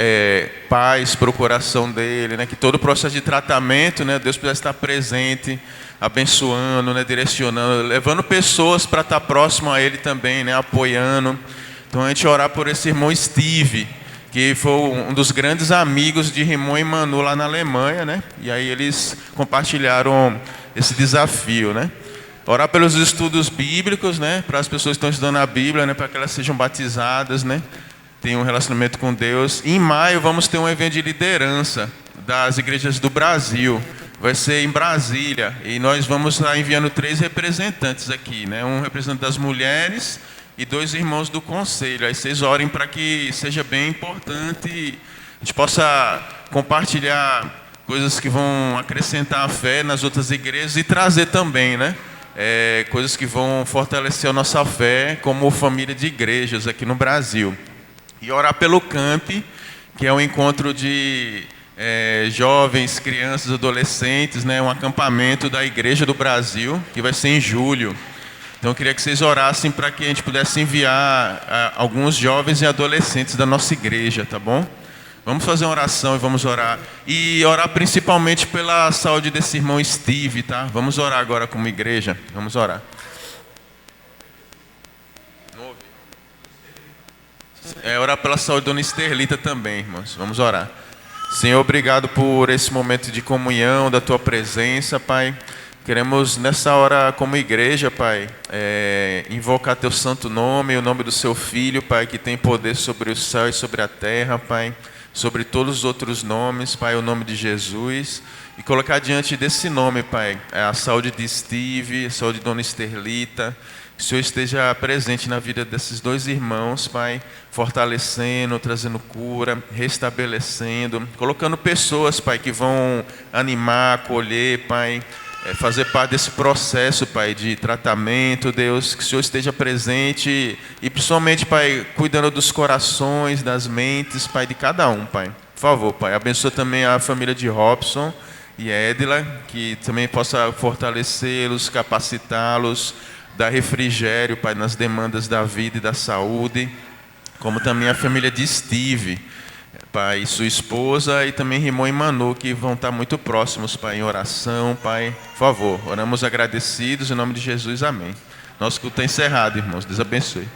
paz para o coração dele, né, que todo o processo de tratamento, né, Deus pudesse estar presente, abençoando, né, direcionando, levando pessoas para estar próximo a ele também, né, apoiando. Então a gente orar por esse irmão Steve, que foi um dos grandes amigos de Rimon e Manu lá na Alemanha, né? E aí eles compartilharam esse desafio, né? Orar pelos estudos bíblicos, né? Para as pessoas que estão estudando a Bíblia, né? Para que elas sejam batizadas, né? Tenham um relacionamento com Deus. Em maio vamos ter um evento de liderança das igrejas do Brasil. Vai ser em Brasília. E nós vamos estar enviando 3 representantes aqui, né? Um representante das mulheres e 2 irmãos do conselho. Aí vocês orem para que seja bem importante e a gente possa compartilhar coisas que vão acrescentar a fé nas outras igrejas e trazer também, né? Coisas que vão fortalecer a nossa fé como família de igrejas aqui no Brasil. E orar pelo Camp, que é um encontro de jovens, crianças, adolescentes, né? Um acampamento da Igreja do Brasil, que vai ser em julho. Então eu queria que vocês orassem para que a gente pudesse enviar alguns jovens e adolescentes da nossa igreja, tá bom? Vamos fazer uma oração e vamos orar. E orar principalmente pela saúde desse irmão Steve, tá? Vamos orar agora como igreja. Vamos orar. Orar pela saúde da dona Esterlita também, irmãos. Vamos orar. Senhor, obrigado por esse momento de comunhão, da Tua presença, Pai. Queremos nessa hora como igreja, Pai, invocar Teu santo nome, o nome do Seu Filho, Pai, que tem poder sobre o céu e sobre a terra, Pai, sobre todos os outros nomes, Pai, o nome de Jesus, e colocar diante desse nome, Pai, a saúde de Steve, a saúde de dona Esterlita, que o Senhor esteja presente na vida desses 2 irmãos, Pai, fortalecendo, trazendo cura, restabelecendo, colocando pessoas, Pai, que vão animar, acolher, Pai, fazer parte desse processo, Pai, de tratamento, Deus, que o Senhor esteja presente e principalmente, Pai, cuidando dos corações, das mentes, Pai, de cada um, Pai. Por favor, Pai, abençoa também a família de Robson e Edila, que também possa fortalecê-los, capacitá-los, dar refrigério, Pai, nas demandas da vida e da saúde, como também a família de Steve, Pai, e sua esposa, e também Rimon e Manu, que vão estar muito próximos, Pai, em oração, Pai. Por favor, oramos agradecidos, em nome de Jesus, amém. Nosso culto está encerrado, irmãos. Deus abençoe.